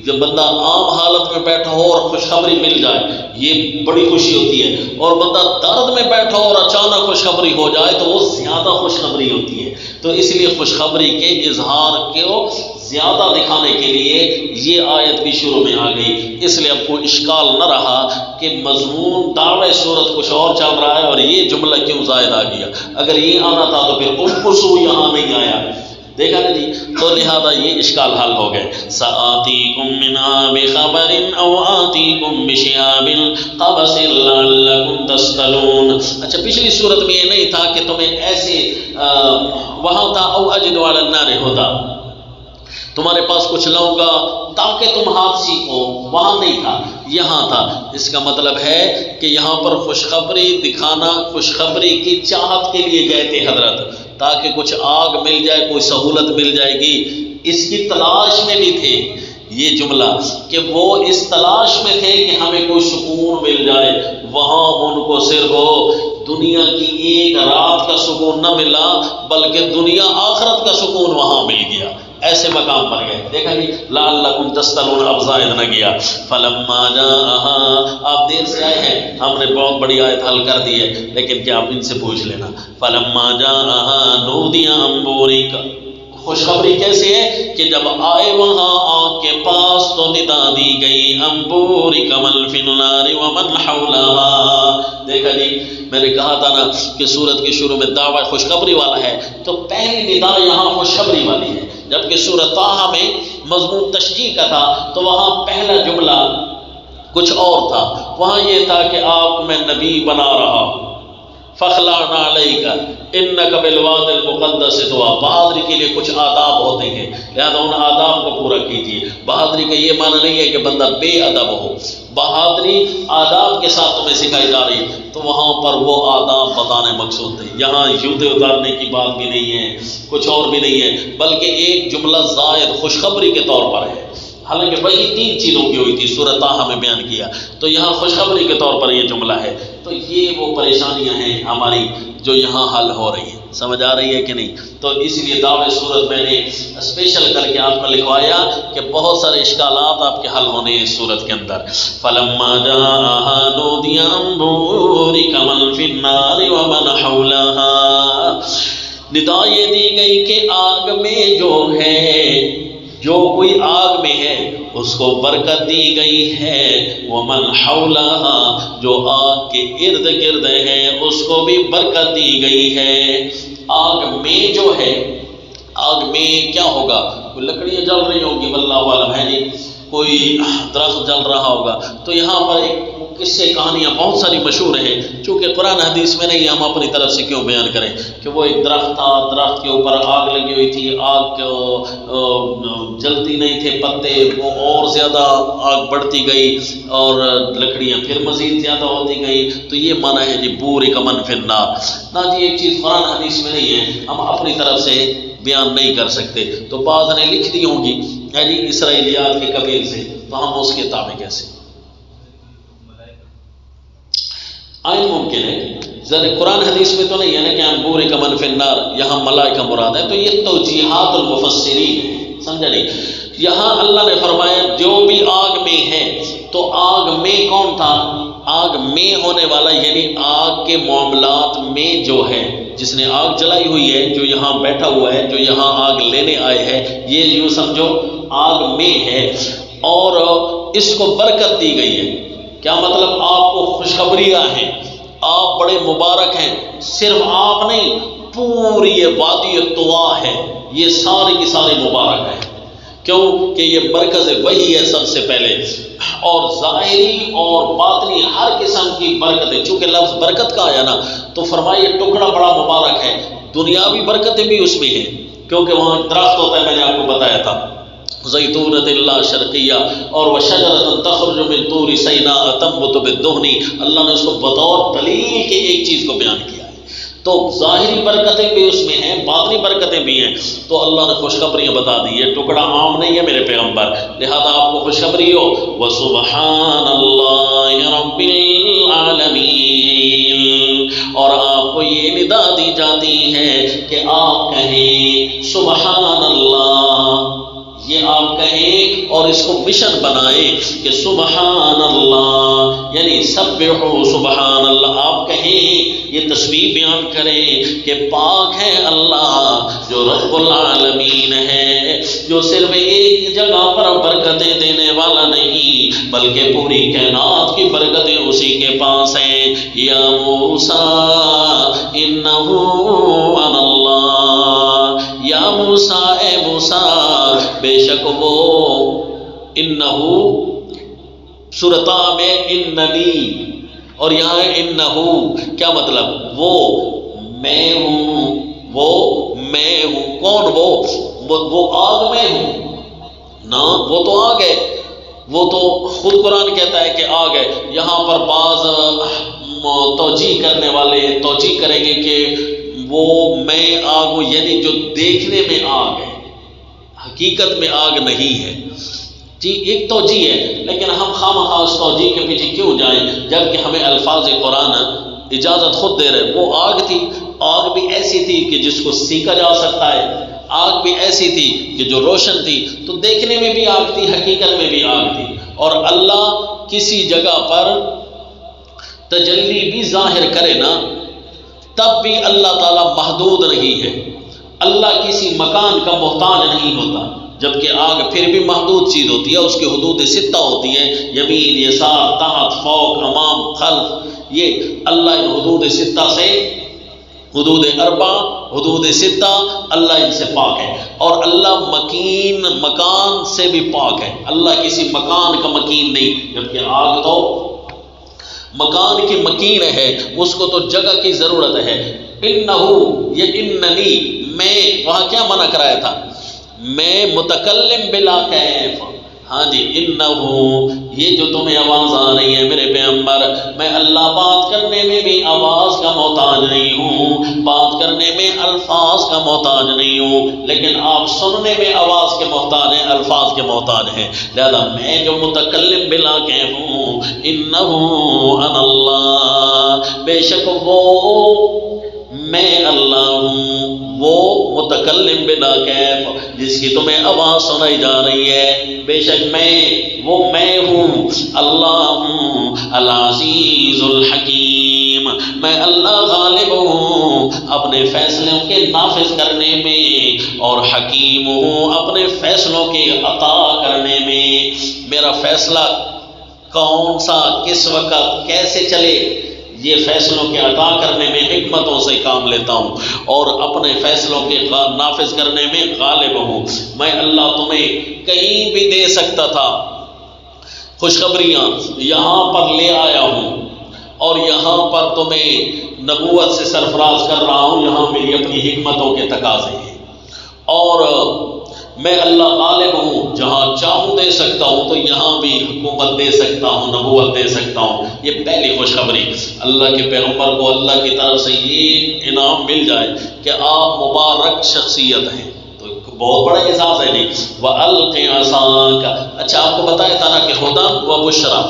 جب بندہ عام حالت میں بیٹھا ہو اور خوشخبری مل جائے یہ بڑی خوشی ہوتی ہے، اور بندہ درد میں بیٹھا ہو اور اچانک خوشخبری ہو جائے تو وہ زیادہ خوشخبری ہوتی ہے۔ تو اس لیے خوشخبری کے اظہار کو زیادہ دکھانے کے لیے یہ آیت بھی شروع میں آ گئی، اس لیے اب کوئی اشکال نہ رہا کہ مضمون دعوی صورت کچھ اور چل رہا ہے اور یہ جملہ کیوں زائد آ گیا، اگر یہ آنا تھا تو پھر امکثوا یہاں نہیں آیا، دیکھا نا جی، تو لہذا یہ اشکال حل ہو گئے۔ سآتیکم منہا بخبر او آتیکم بشہاب قبس لعلکم تصطلون۔ اچھا پچھلی صورت میں یہ نہیں تھا کہ تمہیں ایسے، وہاں تھا او اجد علی النار ہدی، تمہارے پاس کچھ لاؤں گا تاکہ تم ہاتھ سیکھو، وہاں نہیں تھا، یہاں تھا۔ اس کا مطلب ہے کہ یہاں پر خوشخبری دکھانا، خوشخبری کی چاہت کے لیے گئے تھے حضرت، تاکہ کچھ آگ مل جائے، کوئی سہولت مل جائے گی، اس کی تلاش میں بھی تھے۔ یہ جملہ کہ وہ اس تلاش میں تھے کہ ہمیں کوئی سکون مل جائے، وہاں ان کو صرف دنیا کی ایک رات کا سکون نہ ملا بلکہ دنیا آخرت کا سکون وہاں مل گیا، ایسے مقام پر گئے۔ دیکھا جی، لعلکم تصطلون، اب زائد نہ گیا۔ فلما جاءہا، آپ دیر سے آئے ہیں، ہم نے بہت بڑی آیت حل کر دی ہے، لیکن کیا آپ ان سے پوچھ لینا۔ فلما جاءہا نودی ان بورک، خوشخبری کیسے ہے کہ جب آئے وہاں آگ کے پاس تو ندا دی گئی، ان بورک من فی النار ومن حولہا۔ دیکھا جی، میں نے کہا تھا نا کہ سورت کے شروع میں دعویٰ خوشخبری والا ہے، تو پہلی ندا یہاں خوشخبری والی ہے، جبکہ سورۃ طٰہٰ میں مضمون تشجیع کا تھا، تو وہاں پہلا جملہ کچھ اور تھا، وہاں یہ تھا کہ آپ کو میں نبی بنا رہا ہوں، فخلعنا علیک انک بالواد المقدس طویٰ۔ بہادری کے لیے کچھ آداب ہوتے ہیں، لہذا ان آداب کو پورا کیجیے۔ بہادری کا یہ معنی نہیں ہے کہ بندہ بے ادب ہو، بہادری آداب کے ساتھ تمہیں سکھائی جا رہی ہے، تو وہاں پر وہ آداب بتانے مقصود تھے۔ یہاں جوتے اتارنے کی بات بھی نہیں ہے، کچھ اور بھی نہیں ہے، بلکہ ایک جملہ زائد خوشخبری کے طور پر ہے، حالانکہ وہی 3 چیزوں کی ہوئی تھی، سورۃ طٰہٰ میں بیان کیا، تو یہاں خوشخبری کے طور پر یہ جملہ ہے۔ تو یہ وہ پریشانیاں ہیں ہماری جو یہاں حل ہو رہی ہیں، سمجھ آ رہی ہے کہ نہیں؟ تو اس لیے دعوے صورت میں نے اسپیشل کر کے آپ کو لکھوایا کہ بہت سارے اشکالات آپ کے حل ہونے ہیں اس صورت کے اندر۔ فَلَمَّا جَاءَهَا نُودِيَ أَن بُورِكَ مَن فِي النَّارِ وَمَنْ حَوْلَهَا۔ ندا یہ دی گئی کہ آگ میں جو ہے، جو کوئی آگ میں ہے اس کو برکت دی گئی ہے، وَمَنْ حَوْلَهَا، جو آگ کے ارد گرد ہے اس کو بھی برکت دی گئی ہے۔ آگ میں جو ہے، آگ میں کیا ہوگا؟ کوئی لکڑیاں جل رہی ہوں گی، واللہ عالم ہے نہیں، کوئی درخت جل رہا ہوگا۔ تو یہاں پر ایک قصے کہانیاں بہت ساری مشہور ہیں، چونکہ قرآن حدیث میں نہیں، ہم اپنی طرف سے کیوں بیان کریں کہ وہ ایک درخت تھا، درخت کے اوپر آگ لگی ہوئی تھی، آگ جلتی نہیں تھے پتے، وہ اور زیادہ آگ بڑھتی گئی اور لکڑیاں پھر مزید زیادہ ہوتی گئی۔ تو یہ معنی ہے جی بورک من فی النار۔ نہ جی ایک چیز قرآن حدیث میں نہیں ہے، ہم اپنی طرف سے بیان نہیں کر سکتے، تو بعض نے لکھ دی ہوں گی یعنی اسرائیلیات کے قبیل سے، تو ہم اس کے تابع کیسے آئین ممکن ہے؟ ذرا قرآن حدیث میں تو نہیں ہے نا کہ ہم بورک من فی النار، یہاں ملائکہ مراد ہے، تو یہ توجیحات المفسرین ہے، سمجھا نہیں؟ یہاں اللہ نے فرمایا جو بھی آگ میں ہے، تو آگ میں کون تھا؟ آگ میں ہونے والا یعنی آگ کے معاملات میں جو ہے، جس نے آگ جلائی ہوئی ہے، جو یہاں بیٹھا ہوا ہے، جو یہاں آگ لینے آئے ہیں، یہ یوں سمجھو آگ میں ہے، اور اس کو برکت دی گئی ہے۔ کیا مطلب؟ آپ کو خوشخبریاں ہیں، آپ بڑے مبارک ہیں، صرف آپ نہیں، پوری یہ وادی طویٰ ہے، یہ ساری کی ساری مبارک ہے۔ کیوں کہ یہ مرکز وہی ہے سب سے پہلے، اور ظاہری اور باطنی ہر قسم کی برکت ہے۔ چونکہ لفظ برکت کا آیا نا، تو فرمائیے ٹکڑا بڑا مبارک ہے، دنیاوی برکتیں بھی اس میں ہیں، کیونکہ وہاں درخت ہوتا ہے، میں نے آپ کو بتایا تھا زیتونۃ لا شرقیہ، اور وشجرۃ تخرج من طور سیناء تنبت بالدہن، اللہ نے اس کو بطور دلیل کے ایک چیز کو بیان کیا ہے۔ تو ظاہری برکتیں بھی اس میں ہیں، باطنی برکتیں بھی ہیں، تو اللہ نے خوشخبریاں بتا دی ہے، ٹکڑا عام نہیں ہے میرے پیغمبر، لہذا آپ کو خوشخبری ہو وسبحان اللہ رب العالمین، اور آپ کو یہ ندا دی جاتی ہے کہ آپ کہیں سبحان اللہ، یہ آپ کہیں اور اس کو مشن بنائیں کہ سبحان اللہ، یعنی سبحوا سبحان اللہ، آپ کہیں، یہ تسبیح بیان کریں کہ پاک ہے اللہ جو رب العالمین ہے، جو صرف ایک جگہ پر برکتیں دینے والا نہیں بلکہ پوری کائنات کی برکتیں اسی کے پاس ہیں۔ یا موسیٰ انہ انا اللہ، یا موسیٰ اے موسیٰ، بے شک وہ، انہو سورۃ طٰہٰ میں اننی، اور یہاں انہو کیا مطلب؟ وہ میں ہوں، وہ میں ہوں، کون وہ آگ میں ہوں نا، وہ تو آگ ہے، وہ تو خود قرآن کہتا ہے کہ آگ ہے۔ یہاں پر بعض توجیہ کرنے والے توجیہ کریں گے کہ وہ میں آگ ہوں، یعنی جو دیکھنے میں آگ ہے، حقیقت میں آگ نہیں ہے۔ جی ایک توجیہ ہے، لیکن ہم خواہ اس توجیہ کے پیچھے کیوں جائیں جبکہ ہمیں الفاظ قرآن اجازت خود دے رہے۔ وہ آگ تھی، آگ بھی ایسی تھی کہ جس کو سینکا جا سکتا ہے، آگ بھی ایسی تھی کہ جو روشن تھی، تو دیکھنے میں بھی آگ تھی، حقیقت میں بھی آگ تھی۔ اور اللہ کسی جگہ پر تجلی بھی ظاہر کرے نا، تب بھی اللہ تعالیٰ محدود نہیں ہے، اللہ کسی مکان کا محتاج نہیں ہوتا، جبکہ آگ پھر بھی محدود چیز ہوتی ہے، اس کی حدود 6 ہوتی ہیں، یمین، یسار، تحت، فوق، امام، خلف، یہ اللہ ان حدود 6 سے حدود اربع، حدود ستہ، اللہ ان سے پاک ہے، اور اللہ مکین، مکان سے بھی پاک ہے، اللہ کسی مکان کا مکین نہیں، جبکہ آگ تو مکان کی مکین ہے، اس کو تو جگہ کی ضرورت ہے۔ انہو، یہ اننی، میں وہاں کیا منع کرایا تھا؟ میں متکلم بلا کیف، ہاں جی، انہو، یہ جو تمہیں آواز آ رہی ہے میرے پیغمبر، میں اللہ بات کرنے میں بھی آواز کا محتاج نہیں ہوں، بات کرنے میں الفاظ کا محتاج نہیں ہوں، لیکن آپ سننے میں آواز کے محتاج ہیں، الفاظ کے محتاج ہیں، لہذا میں جو متکلم بلا کیف ہوں، انہو انا اللہ، بے شک وہ میں اللہ ہوں، وہ متکلم بلا کیف جس کی تمہیں آواز سنائی جا رہی ہے، بے شک میں ہوں، اللہ ہوں، العزیز الحکیم، میں اللہ غالب ہوں اپنے فیصلوں کے نافذ کرنے میں، اور حکیم ہوں اپنے فیصلوں کے عطا کرنے میں۔ میرا فیصلہ کون سا، کس وقت، کیسے چلے، یہ فیصلوں کے عطا کرنے میں حکمتوں سے کام لیتا ہوں، اور اپنے فیصلوں کے نافذ کرنے میں غالب ہوں۔ میں اللہ تمہیں کہیں بھی دے سکتا تھا، خوشخبریاں یہاں پر لے آیا ہوں، اور یہاں پر تمہیں نبوت سے سرفراز کر رہا ہوں، یہاں میری اپنی حکمتوں کے تقاضے ہیں، اور میں اللہ غالب ہوں، جہاں چاہوں دے سکتا ہوں، تو یہاں بھی حکومت دے سکتا ہوں، نبوت دے سکتا ہوں۔ یہ پہلی خوشخبری، اللہ کے پیغمبر کو اللہ کی طرف سے یہ انعام مل جائے کہ آپ مبارک شخصیت ہیں، تو بہت بڑا اعزاز ہے۔ نہیں وَأَلْقِ عَصَاكَ، اچھا آپ کو بتایا تھا نا کہ ہُدًى وَبُشْرَىٰ،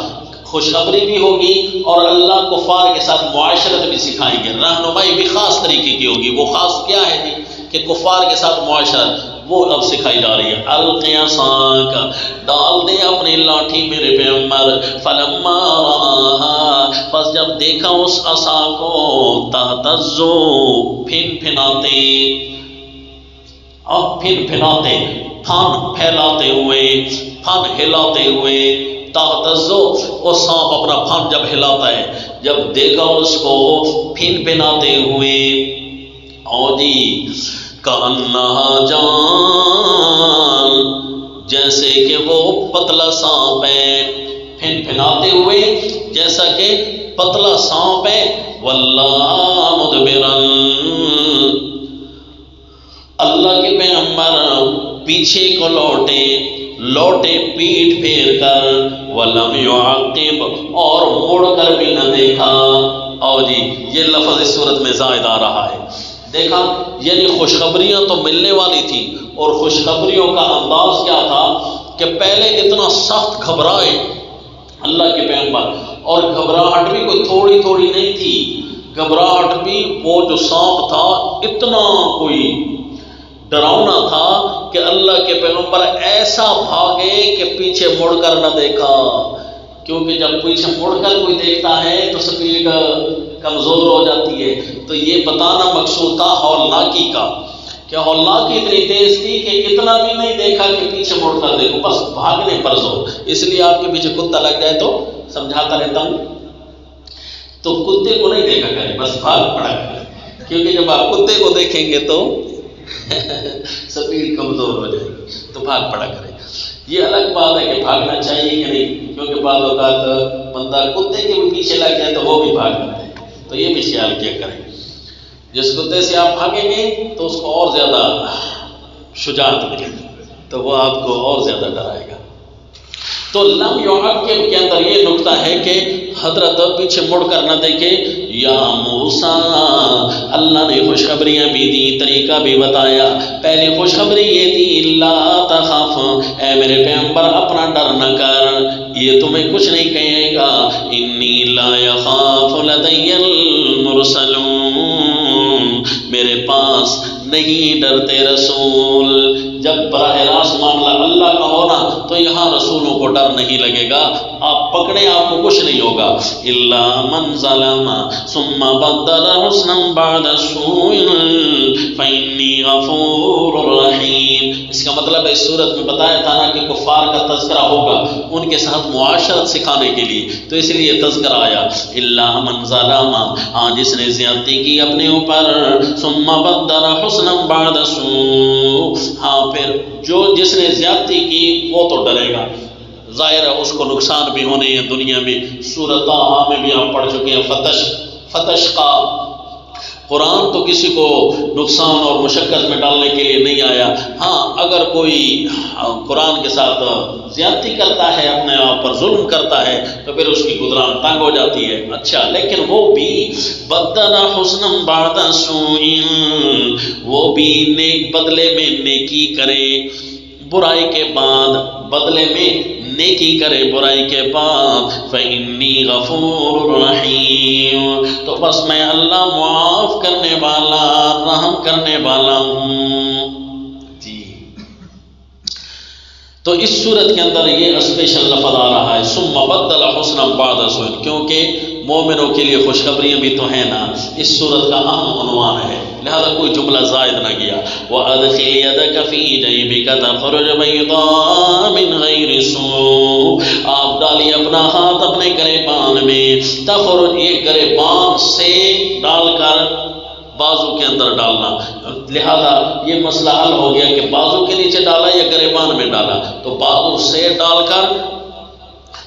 خوشخبری بھی ہوگی اور اللہ کفار کے ساتھ معاشرت بھی سکھائیں گے، رہنمائی بھی خاص طریقے کی ہوگی۔ وہ خاص کیا ہے جی؟ کہ کفار کے ساتھ معاشرت وہ اب سکھائی جا رہی ہے۔ القِ عصاک، ڈال دے اپنی لاٹھی میرے پیغمبر، فلما رآہا، پس جب دیکھا اس عصا کو، تہتز، پھن پھناتے، اب پھن پھناتے، پھن پھیلاتے ہوئے، پھن ہلاتے ہوئے، تہتز، وہ سانپ اپنا پھن جب ہلاتا ہے، جب دیکھا اس کو پھن پھناتے ہوئے، اور جی کأنہا جان، جیسے کہ وہ پتلا سانپ ہے، پھن پھناتے ہوئے جیسا کہ پتلا سانپ ہے، واللہ مدبرن، اللہ کے پیغمبر پیچھے کو لوٹے پیٹھ پھیر کر، ولم يعقب، اور مڑ کر بھی نہ دیکھا۔ اور جی یہ لفظ اس صورت میں زائد آ رہا ہے، دیکھا، یعنی خوشخبریاں تو ملنے والی تھی، اور خوشخبریوں کا انداز کیا تھا کہ پہلے اتنا سخت گھبرائے اللہ کے پیغمبر، اور گھبراہٹ بھی کوئی تھوڑی تھوڑی نہیں تھی، گھبراہٹ بھی وہ جو سانپ تھا اتنا کوئی ڈراؤنا تھا کہ اللہ کے پیغمبر ایسا بھاگے کہ پیچھے مڑ کر نہ دیکھا، کیونکہ جب پیچھے مڑ کر کوئی دیکھتا ہے تو سپیڈ کمزور ہو جاتی ہے۔ تو یہ بتانا مقصود تھا ہولناکی کا، کہ ہولناکی اتنی تیز تھی کہ اتنا بھی نہیں دیکھا کہ پیچھے مڑ کر دیکھو، بس بھاگنے پر زور۔ اس لیے آپ کے پیچھے کتا لگ جائے تو سمجھاتا رہتا ہوں، تو کتے کو نہیں دیکھا کریں، بس بھاگ پڑا کریں، کیونکہ جب آپ کتے کو دیکھیں گے تو سپیڈ کمزور ہو جائے گی، تو بھاگ پڑا کریں۔ یہ الگ بات ہے کہ بھاگنا چاہیے کہ نہیں، کیونکہ بعض اوقات بندہ کتے کے بھی پیچھے لگ جائے تو وہ بھی بھاگ جاتا ہے، تو یہ بھی خیال کیا کریں۔ جس کتے سے آپ بھاگیں گے تو اس کو اور زیادہ شجاعت ملے گی، تو وہ آپ کو اور زیادہ ڈرائے گا۔ تو لم یعقب کے اندر یہ نقطہ ہے کہ حضرت پیچھے مڑ کر نہ دیکھے۔ یا موسیٰ، اللہ نے خوشخبریاں بھی دی، طریقہ بھی بتایا۔ پہلی خوشخبری یہ تھی لا تخف، اے میرے پیغمبر اپنا ڈر نہ کر، یہ تمہیں کچھ نہیں کہے گا، انی لا یخاف لدی المرسلون، میرے پاس نہیں ڈرتے رسول۔ جب براہ راست معاملہ اللہ کا ہونا تو یہاں رسولوں کو ڈر نہیں لگے گا، آپ پکڑے آپ کو کچھ نہیں ہوگا۔ الا من ظلم ثم بدل حسنا بعد سوء فإني غفور رحیم۔ اس کا مطلب ہے اس صورت میں بتایا تھا نا کہ کفار کا تذکرہ ہوگا ان کے ساتھ معاشرت سکھانے کے لیے، تو اس لیے تذکرہ آیا الا من ظلم، ہاں جس نے زیادتی کی اپنے اوپر، ثم بدل حسنا بعد سوء، ہاں پھر جس نے زیادتی کی وہ تو ڈرے گا، ظاہر ہے اس کو نقصان بھی ہونے ہیں دنیا میں۔ سورۃ طٰہٰ میں بھی آپ پڑھ چکے ہیں فتش کا۔ قرآن تو کسی کو نقصان اور مشقت میں ڈالنے کے لیے نہیں آیا، ہاں اگر کوئی قرآن کے ساتھ زیادتی کرتا ہے، اپنے آپ پر ظلم کرتا ہے، تو پھر اس کی گزران تنگ ہو جاتی ہے۔ اچھا لیکن وہ بھی بدل حسنا بعد سوء، وہ بھی نیک بدلے میں نیکی کرے، برائی کے بعد بدلے میں نیکی کرے، برائی کے بعد، فإنی غفور رحیم، تو بس میں اللہ معاف کرنے والا، رحم کرنے والا ہوں۔ جی تو اس صورت کے اندر یہ اسپیشل لفظ آ رہا ہے ثم بدل حسنا بعد سوء، کیونکہ مومنوں کے لیے خوشخبریاں بھی تو ہیں نا، اس صورت کا اہم عنوان ہے، لہذا کوئی جملہ زائد نہ کیا۔ وَأَدْخِلْ يَدَكَ فِي جَيْبِكَ تَخْرُجْ بَيْضَاءَ مِنْ غَيْرِ سُوءٍ، آپ ڈالیے اپنا ہاتھ اپنے گریبان میں، تخرج، یہ گریبان سے ڈال کر بازو کے اندر ڈالنا، لہذا یہ مسئلہ حل ہو گیا کہ بازو کے نیچے ڈالا یا گریبان میں ڈالا، تو بازو سے ڈال کر،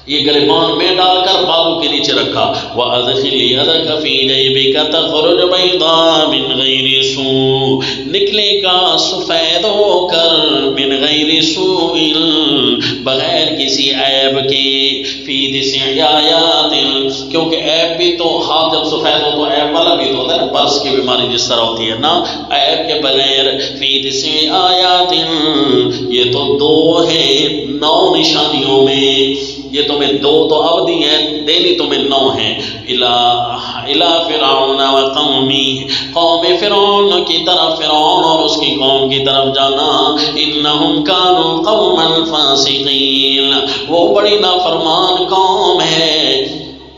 یہ گریبان میں ڈال کر بازو کے نیچے رکھا۔ وَأَدْخِلْ يَدَكَ فِي جَيْبِكَ تَخْرُجْ بَيْضَاءَ مِنْ غَيْرِ سُوءٍ، نکلے گا سفید ہو کر، من غیر سوء، بغیر کسی عیب کے، فی تسع آیات، کیونکہ عیب بھی تو، ہاتھ جب سفید ہو تو عیب والا بھی تو ہوتا ہے نا، برس کی بیماری جس طرح ہوتی ہے نا، عیب کے بغیر، فی تسع آیات، یہ تو 2 ہیں 9 نشانیوں میں، یہ تمہیں 2 تو اب دی ہیں، دینی تمہیں 9 ہیں۔ الی فرعون و قومی، قوم فرعون کی طرف، فرعون اور اس کی قوم کی طرف جانا، انہم کانوا قوما فاسقین، وہ بڑی نافرمان قوم ہے،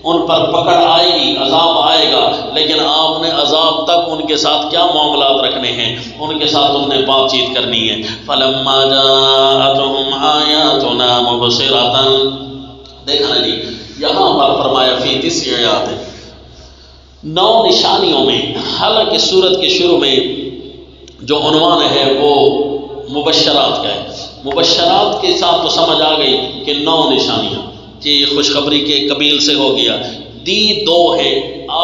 ان پر پکڑ آئے گی، عذاب آئے گا، لیکن آپ نے عذاب تک ان کے ساتھ کیا معاملات رکھنے ہیں، ان کے ساتھ تم نے بات چیت کرنی ہے۔ فلما جاءتهم آیاتنا مبصرۃ، دیکھا نا جی، یہاں پر فرمایا فی تسع آیات، 9 نشانیوں میں، حالانکہ سورت کے شروع میں جو عنوان ہے وہ مبشرات کا ہے، مبشرات کے ساتھ تو سمجھ آ گئی کہ 9 نشانیاں، کہ یہ خوشخبری کے قبیل سے ہو گیا، دی 2 ہے،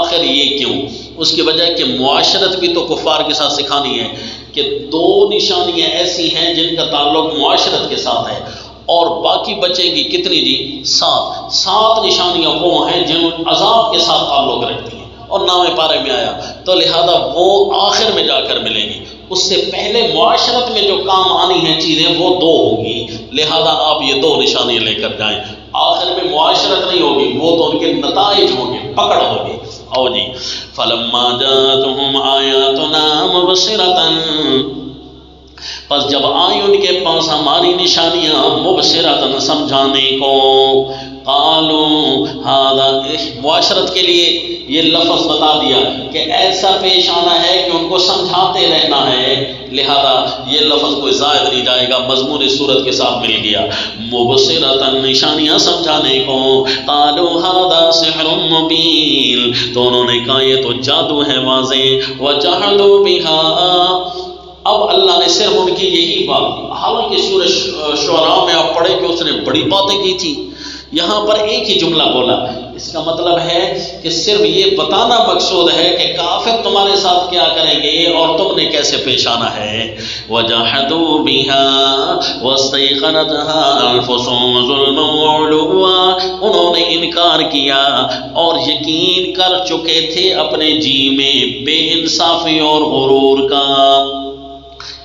آخر یہ کیوں؟ اس کی وجہ کہ معاشرت بھی تو کفار کے ساتھ سکھانی ہے کہ 2 نشانیاں ایسی ہیں جن کا تعلق معاشرت کے ساتھ ہے، اور باقی بچیں گی کتنی جی؟ 7 نشانیاں وہ ہیں جن عذاب کے ساتھ تعلق رکھتی ہیں، اور نام پارے میں آیا، تو لہذا وہ آخر میں جا کر ملیں گی، اس سے پہلے معاشرت میں جو کام آنی ہیں چیزیں وہ 2 ہوں گی، لہذا آپ یہ 2 نشانیاں لے کر جائیں، آخر میں معاشرت نہیں ہوگی، وہ تو ان کے نتائج ہوں گے، پکڑ ہوگی۔ او جی، فلما جاءتهم آیاتنا مبصرۃ، پس جب آئی ان کے پاس ہماری نشانیاں، مبصرۃ سمجھانے کو، قالوا ھذا، معاشرت کے لیے یہ لفظ بتا دیا کہ ایسا پیش آنا ہے کہ ان کو سمجھاتے رہنا ہے، لہذا یہ لفظ کوئی زائد نہیں جائے گا، مضمون صورت کے ساتھ مل گیا، مبصرۃ نشانیاں سمجھانے کو، قالوا ھذا سحر مبین، تو انہوں نے کہا یہ تو جادو ہے واضح، وجحدوا بها، اب اللہ نے صرف ان کی یہی بات کی، حالانکہ سورہ شعراء میں آپ پڑھیں کہ اس نے بڑی باتیں کی تھی، یہاں پر ایک ہی جملہ بولا، اس کا مطلب ہے کہ صرف یہ بتانا مقصود ہے کہ کافر تمہارے ساتھ کیا کریں گے اور تم نے کیسے پیش آنا ہے۔ وَجَحَدُوا بِهَا وَاسْتَيْقَنَتْهَا أَنفُسُهُمْ ظُلْمًا وَعُلُوًّا، انہوں نے انکار کیا اور یقین کر چکے تھے اپنے جی میں بے انصافی اور غرور کا،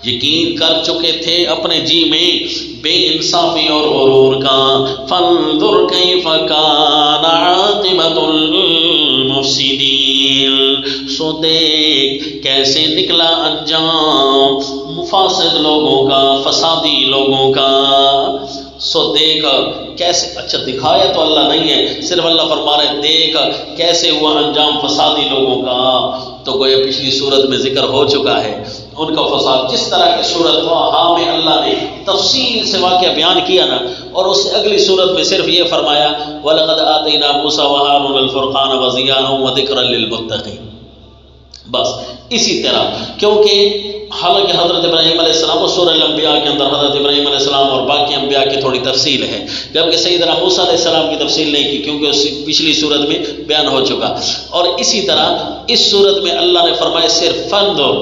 یقین کر چکے تھے اپنے جی میں بے انصافی اور غرور کا، فانظر کیف کان عاقبۃ المفسدین، سو دیکھ کیسے نکلا انجام فاسد لوگوں کا، فسادی لوگوں کا، سو دیکھ کیسے، اچھا دکھایا تو اللہ نہیں ہے، صرف اللہ فرما رہے ہیں دیکھ کیسے ہوا انجام فسادی لوگوں کا. تو گویا پچھلی صورت میں ذکر ہو چکا ہے ان کا فساد. جس طرح کی صورت طٰہٰ میں اللہ نے تفصیل سے واقعہ بیان کیا نا، اور اس سے اگلی صورت میں صرف یہ فرمایا وَلَقَدْ آتَيْنَا مُوسَىٰ وَهَارُونَ الْفُرْقَانَ وَضِيَاءً وَذِكْرًا لِلْمُتَّقِينَ. بس اسی طرح، کیونکہ حالانکہ حضرت ابراہیم علیہ السلام اور سورہ الانبیاء کے اندر حضرت ابراہیم علیہ السلام اور باقی انبیاء کی تھوڑی تفصیل ہے، جبکہ سیدنا موسیٰ علیہ السلام کی تفصیل نہیں کی کیونکہ اس پچھلی صورت میں بیان ہو چکا. اور اسی طرح اس صورت میں اللہ نے فرمایا صرف فانظر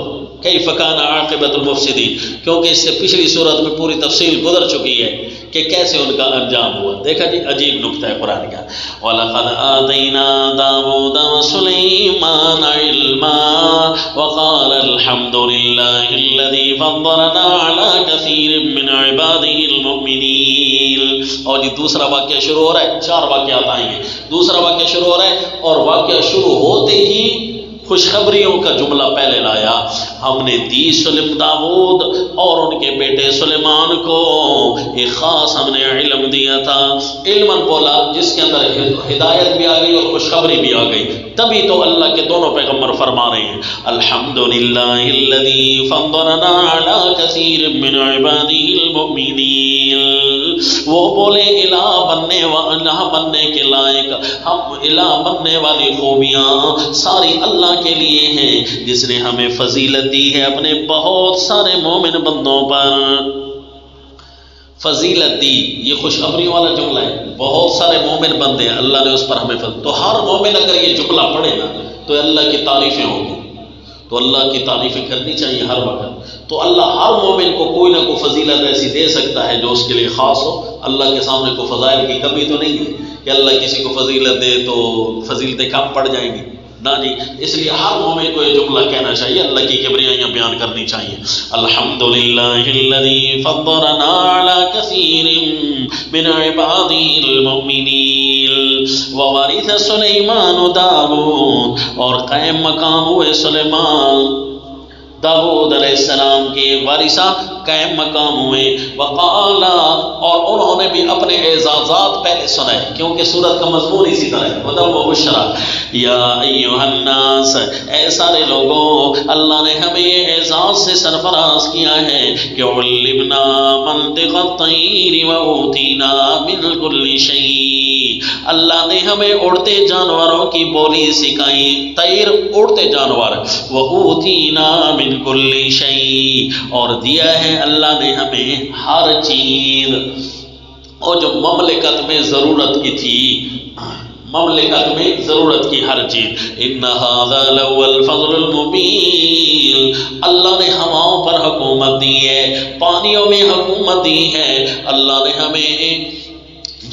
کیف کان عاقبۃ المفسدین، کیونکہ اس سے پچھلی صورت میں پوری تفصیل گزر چکی ہے کہ کیسے ان کا انجام ہوا. دیکھا جی عجیب نکتہ ہے قرآن کا. وَلَقَدْ آتَيْنَا دَاوُودَ وَسُلَيْمَانَ عِلْمًا وَقَالَ الْحَمْدُ لِلَّهِ الَّذِي فَضَّلَنَا عَلَى كَثِيرٍ مِّنْ عِبَادِهِ الْمُؤْمِنِينَ. اور یہ دوسرا واقعہ شروع ہو رہا ہے، 4 واقعات آئیں گے. دوسرا واقعہ شروع ہو رہا ہے اور واقعہ شروع ہوتے ہی خوشخبریوں کا جملہ پہلے لایا. ہم نے دی داؤد اور ان کے بیٹے سلیمان کو ایک خاص ہم نے علم دیا تھا. علم بولا جس کے اندر ہدایت بھی آ گئی اور خوشخبری بھی آ گئی. تبھی تو اللہ کے دونوں پیغمبر فرما رہے ہیں الحمدللہ الذی فضلنا علی کثیر من عبادہ المؤمنین. وہ بولے الہ بننے کے لائق، ہم الہ بننے والی خوبیاں ساری اللہ کے لیے ہیں جس نے ہمیں فضیلت دی ہے اپنے بہت سارے مومن بندوں پر. فضیلت دی، یہ خوشخبری والا جملہ ہے. بہت سارے مومن بندے ہیں اللہ نے اس پر ہمیں فضل. تو ہر مومن اگر یہ جملہ پڑھے نا تو اللہ کی تعریفیں ہوں گی، تو اللہ کی تعریفیں کرنی چاہیے ہر وقت. تو اللہ ہر مومن کو کوئی نہ کوئی فضیلت ایسی دے سکتا ہے جو اس کے لیے خاص ہو. اللہ کے سامنے کوئی فضائل کی کمی تو نہیں ہے کہ اللہ کسی کو فضیلت دے تو فضیلتیں کم پڑ جائیں گی، نہ جی. اس لیے ہر مومن کو یہ جملہ کہنا چاہیے، اللہ کی کبریائیاں بیان کرنی چاہیے. الحمدللہ الذی فضلنا علی کثیر من عبادہ المؤمنین وورث سلیمان داؤد. اور قائم مقام ہوئے سلیمان داؤد علیہ السلام کے وارثہ قائم مقام ہوئے. وقالا، اور انہوں نے بھی اپنے اعزازات پہلے سنائے کیونکہ سورت کا مضمون اسی طرح ہے ہدی و بشریٰ. یا ایھا الناس، اے سارے لوگوں، اللہ نے ہمیں یہ اعزاز سے سرفراز کیا ہے کہ علمنا منطق الطیر واوتینا من کل شیء. اللہ نے ہمیں اڑتے جانوروں کی بولی سکھائی، طیر اڑتے جانور، واوتینا من کل شیء، اور دیا ہے اللہ نے ہمیں ہر چیز. اور جو مملکت میں ضرورت کی تھی، مملکت میں ضرورت کی ہر چیز. ان ھذا لهو الفضل المبین. اللہ نے ہواؤں پر حکومت دی ہے، پانیوں میں حکومت دی ہے. اللہ نے ہمیں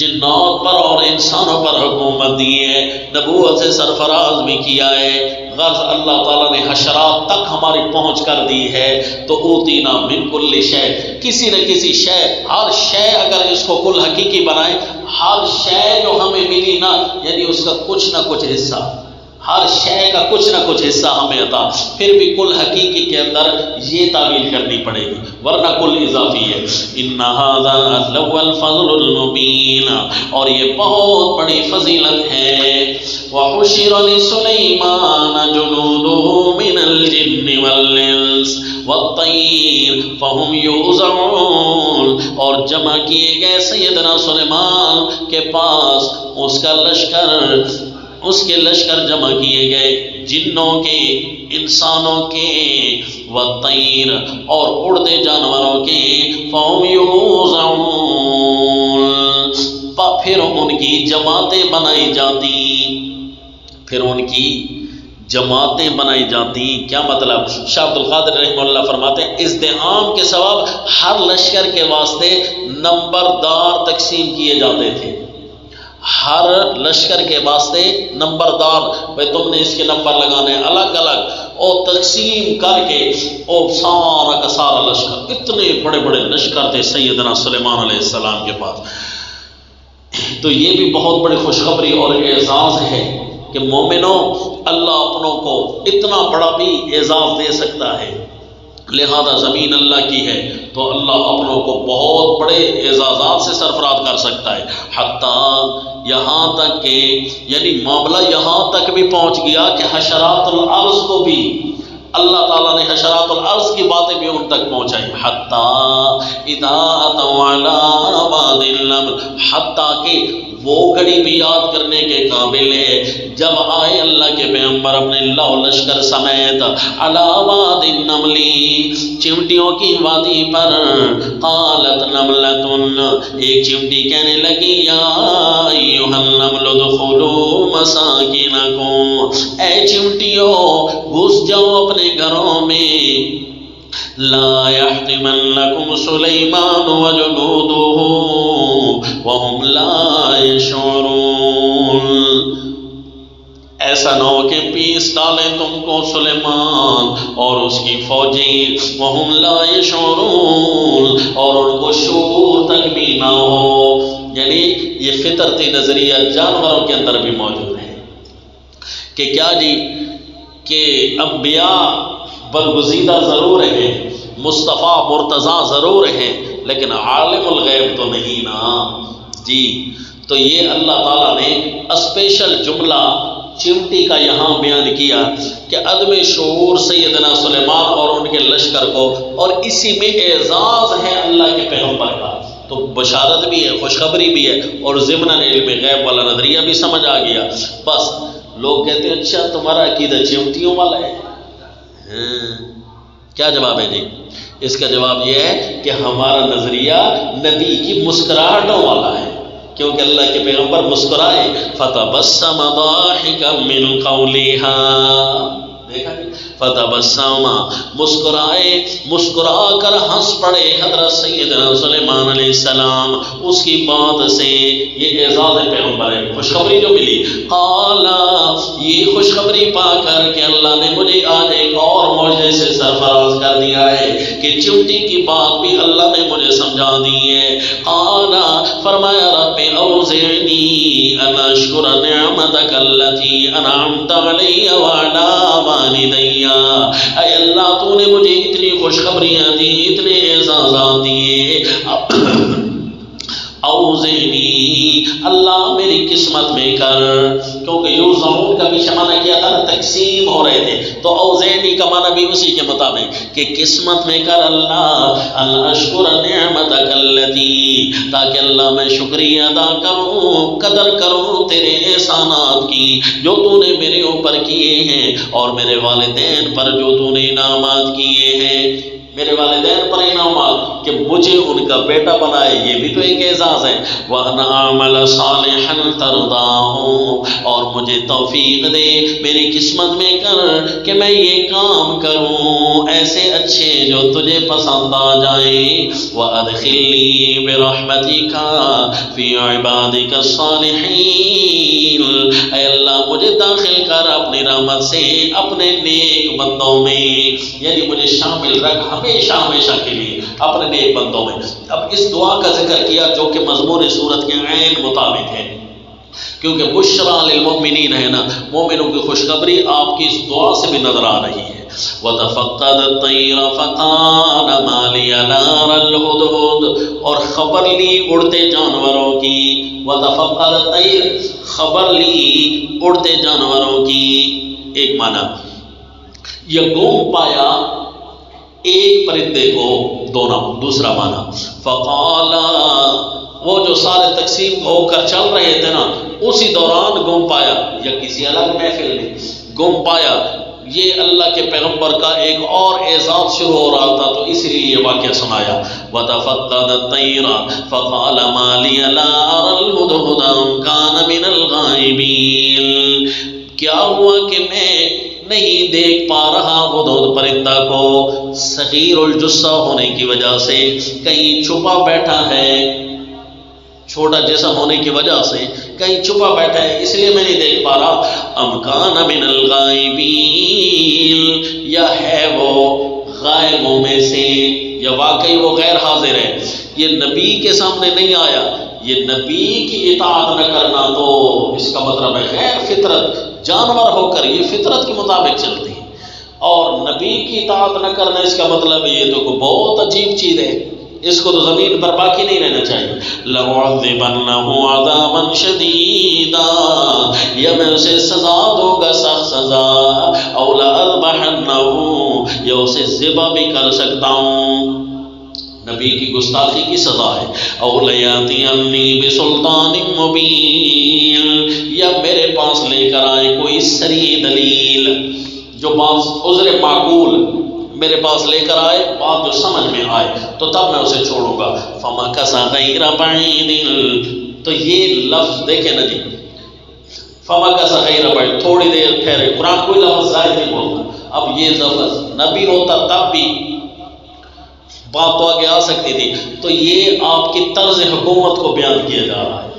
جنات پر اور انسانوں پر حکومت دی ہے، نبوت سے سرفراز بھی کیا ہے. غرض اللہ تعالیٰ نے حشرات تک ہماری پہنچ کر دی ہے. تو اوتینا من کل شے، کسی نہ کسی شے، ہر شے اگر اس کو کل حقیقی بنائے، ہر شے جو ہمیں ملی نا یعنی اس کا کچھ نہ کچھ حصہ، ہر شے کا کچھ نہ کچھ حصہ ہمیں عطا. پھر بھی کل حقیقی کے اندر یہ تعبیر کرنی پڑے گی ورنہ کل اضافی ہے. ان ھذا لهو الفضل المبین، اور یہ بہت بڑی فضیلت ہے. وحشر لسلیمان جنوده من الجن والانس والطیر فهم یوزعون. اور جمع کیے گئے سیدنا سلیمان کے پاس اس کے لشکر جمع کیے گئے، جنوں کے، انسانوں کے، والطیر، اور اڑتے جانوروں کے. فهم یوزعون، پھر ان کی جماعتیں بنائی جاتی، پھر ان کی جماعتیں بنائی جاتی. کیا مطلب؟ شاہ عبد القادر رحمہ اللہ فرماتے ہیں ازدحام کے سبب ہر لشکر کے واسطے نمبردار تقسیم کیے جاتے تھے. ہر لشکر کے واسطے نمبردار، بھائی تم نے اس کے نمبر لگانے الگ الگ، اور تقسیم کر کے اور سارا کا سارا لشکر. اتنے بڑے بڑے لشکر تھے سیدنا سلیمان علیہ السلام کے پاس. تو یہ بھی بہت بڑی خوشخبری اور اعزاز ہے کہ مومنوں، اللہ اپنوں کو اتنا بڑا بھی اعزاز دے سکتا ہے لہذا زمین اللہ کی ہے تو اللہ اپنوں کو بہت بڑے اعزازات سے سرفراز کر سکتا ہے، حتیٰ یہاں تک کہ یعنی معاملہ یہاں تک بھی پہنچ گیا کہ حشرات الارض کو بھی اللہ تعالیٰ نے حشرات الارض کی باتیں بھی ان تک پہنچائی، حتیٰ اذا اتوا علی واد النمل، حتیٰ کہ وہ گھڑی بھی یاد کرنے کے قابل ہے جب آئے اللہ کے پیغمبر اپنے لو لشکر سمیت علی واد النمل، چمٹیوں کی وادی پر، قالت نملۃ، ایک چمٹی کہنے لگی یا ایھا النمل ادخلوا مساکنکم، اے چمٹیوں گھس جاؤ اپنے گھروں میں، لا يحطمنکم سلیمان وجنودہ وهم لا يشعرون، ایسا نہ ہو کہ پیس ڈالیں تم کو سلیمان اور اس کی فوجی، وهم لا يشعرون، اور ان کو شعور تک بھی نہ ہو، یعنی یہ فطرتی نظریہ جانوروں کے اندر بھی موجود ہے کہ کیا جی کہ انبیاء برگزیدہ ضرور ہیں، مصطفیٰ مرتضیٰ ضرور ہیں، لیکن عالم الغیب تو نہیں نا جی۔ تو یہ اللہ تعالیٰ نے اسپیشل جملہ چمٹی کا یہاں بیان کیا کہ عدم شعور سیدنا سلیمان اور ان کے لشکر کو، اور اسی میں اعزاز ہے اللہ کے پیغمبر کا، تو بشارت بھی ہے، خوشخبری بھی ہے، اور ضمن علم غیب والا نظریہ بھی سمجھ آ گیا۔ بس لوگ کہتے ہیں اچھا تمہارا عقیدہ چمٹیوں والا ہے، کیا جواب ہے جی؟ اس کا جواب یہ ہے کہ ہمارا نظریہ نبی کی مسکراہٹوں والا ہے، کیونکہ اللہ کے پیغمبر مسکرائے، فتبسم ضاحکا من قولہا، دیکھا فتبسم، مسکرا کر ہنس پڑے حضرت سیدنا سلیمان علیہ السلام اس کی بات سے، یہ اعزاز پیغمبر ہے، خوشخبری جو ملی۔ قال، یہ خوشخبری پا کر کہ اللہ نے مجھے آج ایک اور معجزے سے سرفراز کر دیا ہے کہ چمٹی کی بات بھی اللہ نے مجھے سمجھا دی ہے۔ قال، فرمایا رب اوزعنی ان اشکر نعمتک التی انعمت علی وعلی والدی، اے اللہ تو نے مجھے اتنی خوشخبریاں دی، اتنے اعزازات دیے، اوزعنی، اللہ میری قسمت میں کر، کیونکہ یوزعون کا بھی معنی کیا تھا نا، تقسیم ہو رہے تھے، تو اوزعنی کا معنی بھی اسی کے مطابق کہ قسمت میں کر اللہ، ان اشکر نعمتک التی، تاکہ اللہ میں شکریہ ادا کروں، قدر کروں تیرے احسانات کی جو تو نے میرے اوپر کیے ہیں، اور میرے والدین پر جو تو نے انعامات کیے ہیں، میرے والدین پر انعامات کہ مجھے ان کا بیٹا بنائے، یہ بھی تو ایک اعزاز ہے۔ وَأَنْ أَعْمَلَ صَالِحًا تَرْضَاهُ، اور مجھے توفیق دے، میری قسمت میں کر کہ میں یہ کام کروں ایسے اچھے جو تجھے پسند آ جائیں۔ وَأَدْخِلْنِي بِرَحْمَتِكَ فِي عِبَادِكَ الصَّالِحِينَ، اے اللہ مجھے داخل کر اپنی رحمت سے اپنے نیک بندوں میں، یعنی مجھے شامل رکھ ہمیشہ ہمیشہ کے لیے اپنے نیک بندوں میں۔ اب اس دعا کا ذکر کیا جو کہ مضمون صورت کے عین مطابق ہے، کیونکہ بشرا للمؤمنین ہے نا، مومنوں کی خوشخبری آپ کی اس دعا سے بھی نظر آ رہی ہے۔ وَتَفَقَّدَ الطَّيْرَ فَقَالَ مَا لِيَ لَا أَرَى الْهُدْهُدَ، اور خبر لی اڑتے جانوروں کی، وَتَفَقَّدَ الطَّيْرَ، خبر لی اڑتے جانوروں کی، ایک معنی یہ گم پایا ایک پرندے کو، دوسرا معنی فقال، وہ جو سارے تقسیم ہو کر چل رہے تھے نا اسی دوران گم پایا، یا کسی الگ محفل میں گم پایا، یہ اللہ کے پیغمبر کا ایک اور اعزاز شروع ہو رہا تھا تو اس لیے یہ واقعہ سنایا۔ وَتَفَقَّدَ الطَّيْرَ فَقَالَ مَا لِيَ لَا أَرَى الْهُدْهُدَ أَمْ كَانَ مِنَ الْغَائِبِينَ، کیا ہوا کہ میں نہیں دیکھ پا رہا ہدہد پرندہ کو، صغیر الجثہ ہونے کی وجہ سے کہیں چھپا بیٹھا ہے، چھوٹا جسم ہونے کی وجہ سے کہیں چھپا بیٹھا ہے، اس لیے میں نہیں دیکھ پا رہا۔ ام کان من الغائبین، یا ہے وہ غائبوں میں سے، یا واقعی وہ غیر حاضر ہے، یہ نبی کے سامنے نہیں آیا، یہ نبی کی اطاعت نہ کرنا تو اس کا مطلب ہے غیر فطرت، جانور ہو کر یہ فطرت کے مطابق چلتی ہے، اور نبی کی اطاعت نہ کرنا اس کا مطلب یہ تو بہت عجیب چیز ہے، اس کو تو زمین پر باقی نہیں رہنا چاہیے۔ لَأُعَذِّبَنَّهُ عَذَابًا شَدِيدًا، یا میں اسے سزا دوں گا سخت سزا، او لَأَذْبَحَنَّهُ، یا اسے ذبح بھی کر سکتا ہوں، نبی کی گستاخی کی سزا ہے۔ او لَيَأْتِيَنِّي بِسُلْطَانٍ مُبِينٍ، یا میرے پاس لے کر آئے کوئی صریح دلیل، جو بعض عذر معقول میرے پاس لے کر آئے، بات جو سمجھ میں آئے، تو تب میں اسے چھوڑوں گا۔ فَمَكَثَ غَيْرَ بَعِيدٍ، تو یہ لفظ دیکھیں نا جی، فَمَكَثَ غَيْرَ بَعِيدٍ، تھوڑی دیر ٹھہرے، قرآن کوئی لفظ زائد نہیں بولتا۔ اب یہ لفظ نبی ہوتا تب بھی بات تو آگے آ سکتی تھی، تو یہ آپ کی طرز حکومت کو بیان کیا جا رہا ہے،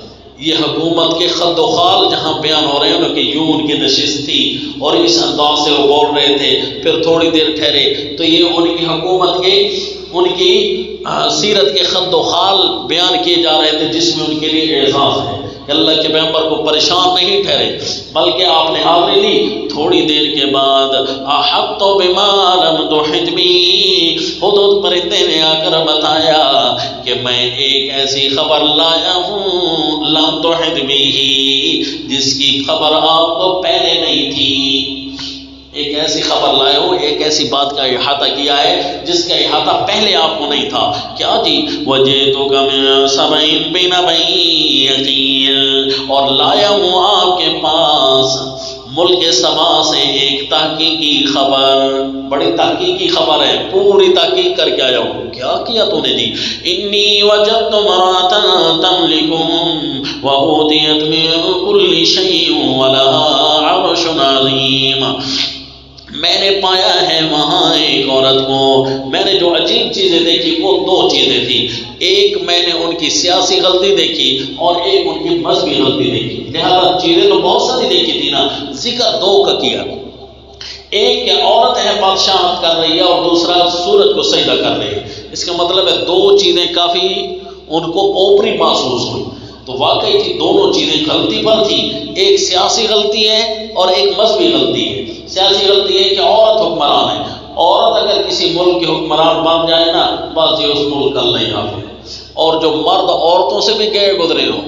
یہ حکومت کے خد و خال جہاں بیان ہو رہے ہیں کہ یوں ان کی نشست تھی اور اس انداز سے وہ بول رہے تھے، پھر تھوڑی دیر ٹھہرے، تو یہ ان کی حکومت کے، ان کی سیرت کے خد و خال بیان کیے جا رہے تھے، جس میں ان کے لیے اعزاز ہے کہ اللہ کے پیغمبر کو پریشان نہیں ٹھہرے، بلکہ آپ نے حاضری لی۔ تھوڑی دیر کے بعد احط بما لم تحط بی، ہدہد پرندے نے آ کر بتایا کہ میں ایک ایسی خبر لایا ہوں لم تحط بی، جس کی خبر آپ کو پہلے نہیں تھی، ایک ایسی خبر لائے ہو، ایک ایسی بات کا احاطہ کیا ہے جس کا احاطہ پہلے آپ کو نہیں تھا۔ کیا جی؟ وَجِئْتُكَ مِنْ سَبَإٍ بِنَبَإٍ یقین، اور لایا ہوں آپ کے پاس ملک سبا سے ایک تحقیقی خبر، بڑی تحقیقی خبر ہے، پوری تحقیق کر کے آیا ہوں۔ کیا کیا تو نے جی؟ انی وجدت امرأة تملکهم وأوتیت من كل شيء ولها عرش عظیم، میں نے پایا ہے وہاں ایک عورت کو، میں نے جو عجیب چیزیں دیکھی وہ دو چیزیں تھیں، ایک میں نے ان کی سیاسی غلطی دیکھی اور ایک ان کی مذہبی غلطی دیکھی، لہذا چیزیں تو بہت ساری دیکھی تھی نا، ذکر دو کا کیا، ایک کہ عورت ہے بادشاہت کر رہی ہے اور دوسرا سورج کو سجدہ کر رہی ہے، اس کا مطلب ہے دو چیزیں کافی ان کو اوپری محسوس ہوئی، تو واقعی تھی دونوں چیزیں غلطی پر تھی، ایک سیاسی غلطی ہے اور ایک مذہبی غلطی ہے۔ سیاسی غلطی ہے کہ عورت حکمران ہے، عورت اگر کسی ملک کے حکمران بن جائے نا، بس یہ اس ملک کا اللہ حافظ ہے، اور جو مرد عورتوں سے بھی گئے گزرے ہوں،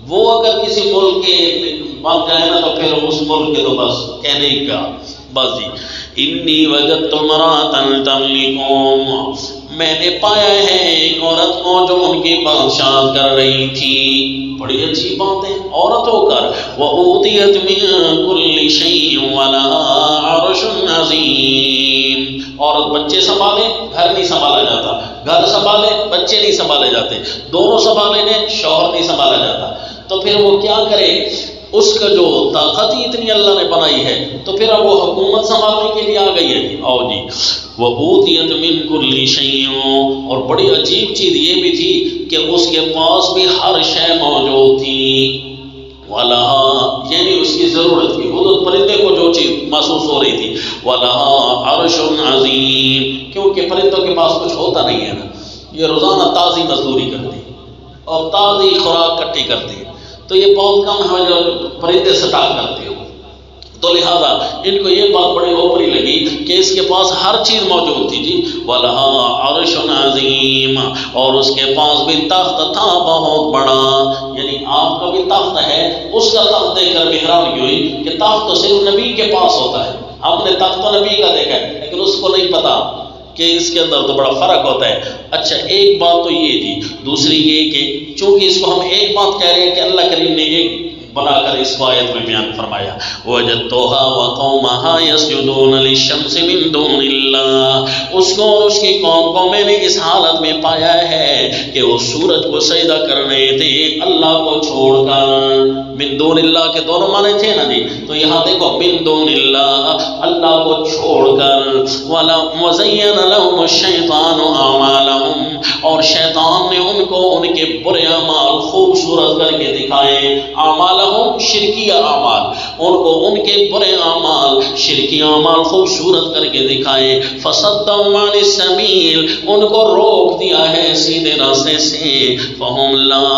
وہ اگر کسی ملک کے بن جائے نا تو پھر اس ملک کے تو بس کہنے ہی کا بس جی۔ انی وجدت امرأة تملکهم، میں نے پایا ہے ایک عورت کو جو ان کی بادشاہت کر رہی تھی، بڑی اچھی بات ہے، عورت ہو کر وَأُوتِيَتْ مِن كُلِّ شَيْءٍ وَلَهَا عَرْشٌ عَظِيمٌ، عورت بچے سنبھالے گھر نہیں سنبھالا جاتا، گھر سنبھالے بچے نہیں سنبھالے جاتے، دونوں سنبھالے نے شوہر نہیں سنبھالا جاتا، تو پھر وہ کیا کرے؟ اس کا جو طاقت ہی اتنی اللہ نے بنائی ہے، تو پھر اب وہ حکومت سنبھالنے کے لیے آ گئی ہے۔ آؤ جی، وَأُوتِيَتْ مِن كُلِّ شَيْءٍ، اور بڑی عجیب چیز یہ بھی تھی کہ اس کے پاس بھی ہر شے موجود تھی، وَلَهَا، یعنی اس کی ضرورت کی، ہدہد پرندے کو جو چیز محسوس ہو رہی تھی، وَلَهَا عَرْشٌ عَظِيمٌ، کیونکہ پرندوں کے پاس کچھ ہوتا نہیں ہے نا، یہ روزانہ تازی مزدوری کرتی اور تازی خوراک کٹھی کرتی ہے، تو یہ بہت کم ہے جو پرندے سٹا کرتے ہو، تو لہذا ان کو یہ بات بڑی اوپری لگی کہ اس کے پاس ہر چیز موجود تھی جی۔ وَلَهَا عَرْشٌ عَظِيمٌ، اور اس کے پاس بھی تخت تھا بہت بڑا، یعنی آپ کا بھی تخت ہے، اس کا تخت دیکھ کر بھی حیرانی ہوئی کہ تخت تو صرف نبی کے پاس ہوتا ہے، آپ نے تخت تو نبی کا دیکھا ہے لیکن اس کو نہیں پتا کہ اس کے اندر تو بڑا فرق ہوتا ہے۔ اچھا ایک بات تو یہ تھی، دوسری یہ کہ چونکہ اس کو ہم ایک بات کہہ رہے ہیں کہ اللہ کریم نے ایک بنا کر اس آیت میں بیان فرمایا، وَجَدْتُهَا وَقَوْمَهَا يَسْجُدُونَ لِلشَّمْسِ مِن دُونِ اللَّهِ، اس کو اور اس کی قوم کو میں نے اس حالت میں پایا ہے کہ وہ سورج کو سجدہ کر رہے تھے اللہ کو چھوڑ کر، من دون اللہ کے دونوں معنی تھے نا جی، تو یہاں دیکھو من دون اللہ، اللہ کو چھوڑ کر، وَزَيَّنَ لَهُمُ الشَّيْطَانُ أَعْمَالَهُمْ، اور شیطان نے ان کو ان کے برے اعمال خوبصورت کر کے دکھائے، اعمال شرکی اعمال، ان کو ان کے برے اعمال شرکی اعمال خوبصورت کر کے دکھائے، فصدهم عن السبیل، ان کو روک دیا ہے سیدھے راستے سے، فهم لا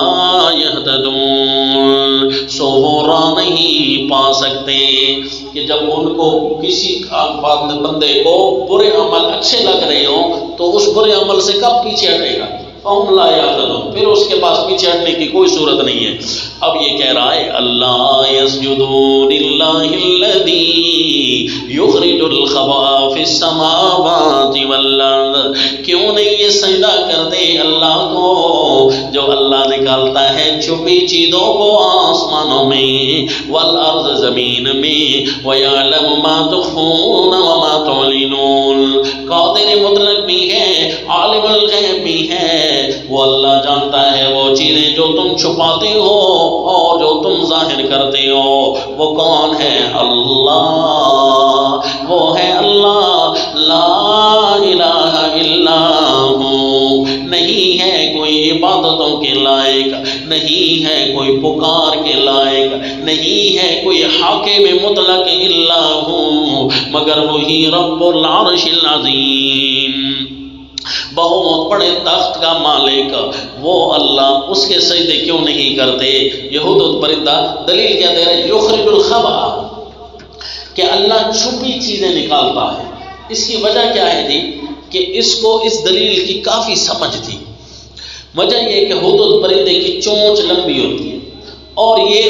يهتدون، سو وہ راہ نہیں پا سکتے کہ جب ان کو کسی بندے کو برے عمل اچھے لگ رہے ہوں تو اس برے عمل سے کب پیچھے ہٹے گا؟ فَهُمْ لَا يَعْتَدُونَ، پھر اس کے پاس پیچھے ہٹنے کی کوئی صورت نہیں ہے۔ اب یہ کہہ رہا ہے اللہ يَسْجُدُوا لِلَّهِ الَّذِي يُخْرِجُ الْخَبَءَ فِي السَّمَاوَاتِ وَالْأَرْضِ، کیوں نہیں یہ سجدہ کر دے اللہ کو جو اللہ نکالتا ہے چھپی چیزوں کو آسمانوں میں، والارض زمین میں، وَيَعْلَمُ مَا تُخْفُونَ وَمَا تُعْلِنُونَ، قادر مطلق بھی ہے، عالم الغیب بھی ہے، وہ اللہ جانتا ہے وہ چیزیں جو تم چھپاتے ہو اور جو تم ظاہر کرتے ہو۔ وہ کون ہے؟ اللہ، وہ ہے اللہ، لا الہ الا ہو، نہیں ہے کوئی عبادتوں کے لائق، نہیں ہے کوئی پکار کے لائق، نہیں ہے کوئی حاکم مطلق الا ہو مگر وہی رب العرش العظیم، بہت بڑے تخت کا مالک وہ اللہ، اس کے سجدے کیوں نہیں کرتے؟ یہ ہدہد پرندہ دلیل کیا دے رہا ہے؟ یخرج الخبأ، کہ اللہ چھپی چیزیں نکالتا ہے۔ اس کی وجہ کیا ہے جی؟ کہ اس کو اس دلیل کی کافی سمجھ تھی۔ وجہ یہ کہ ہدہد پرندے کی چونچ لمبی ہوتی ہے اور یہ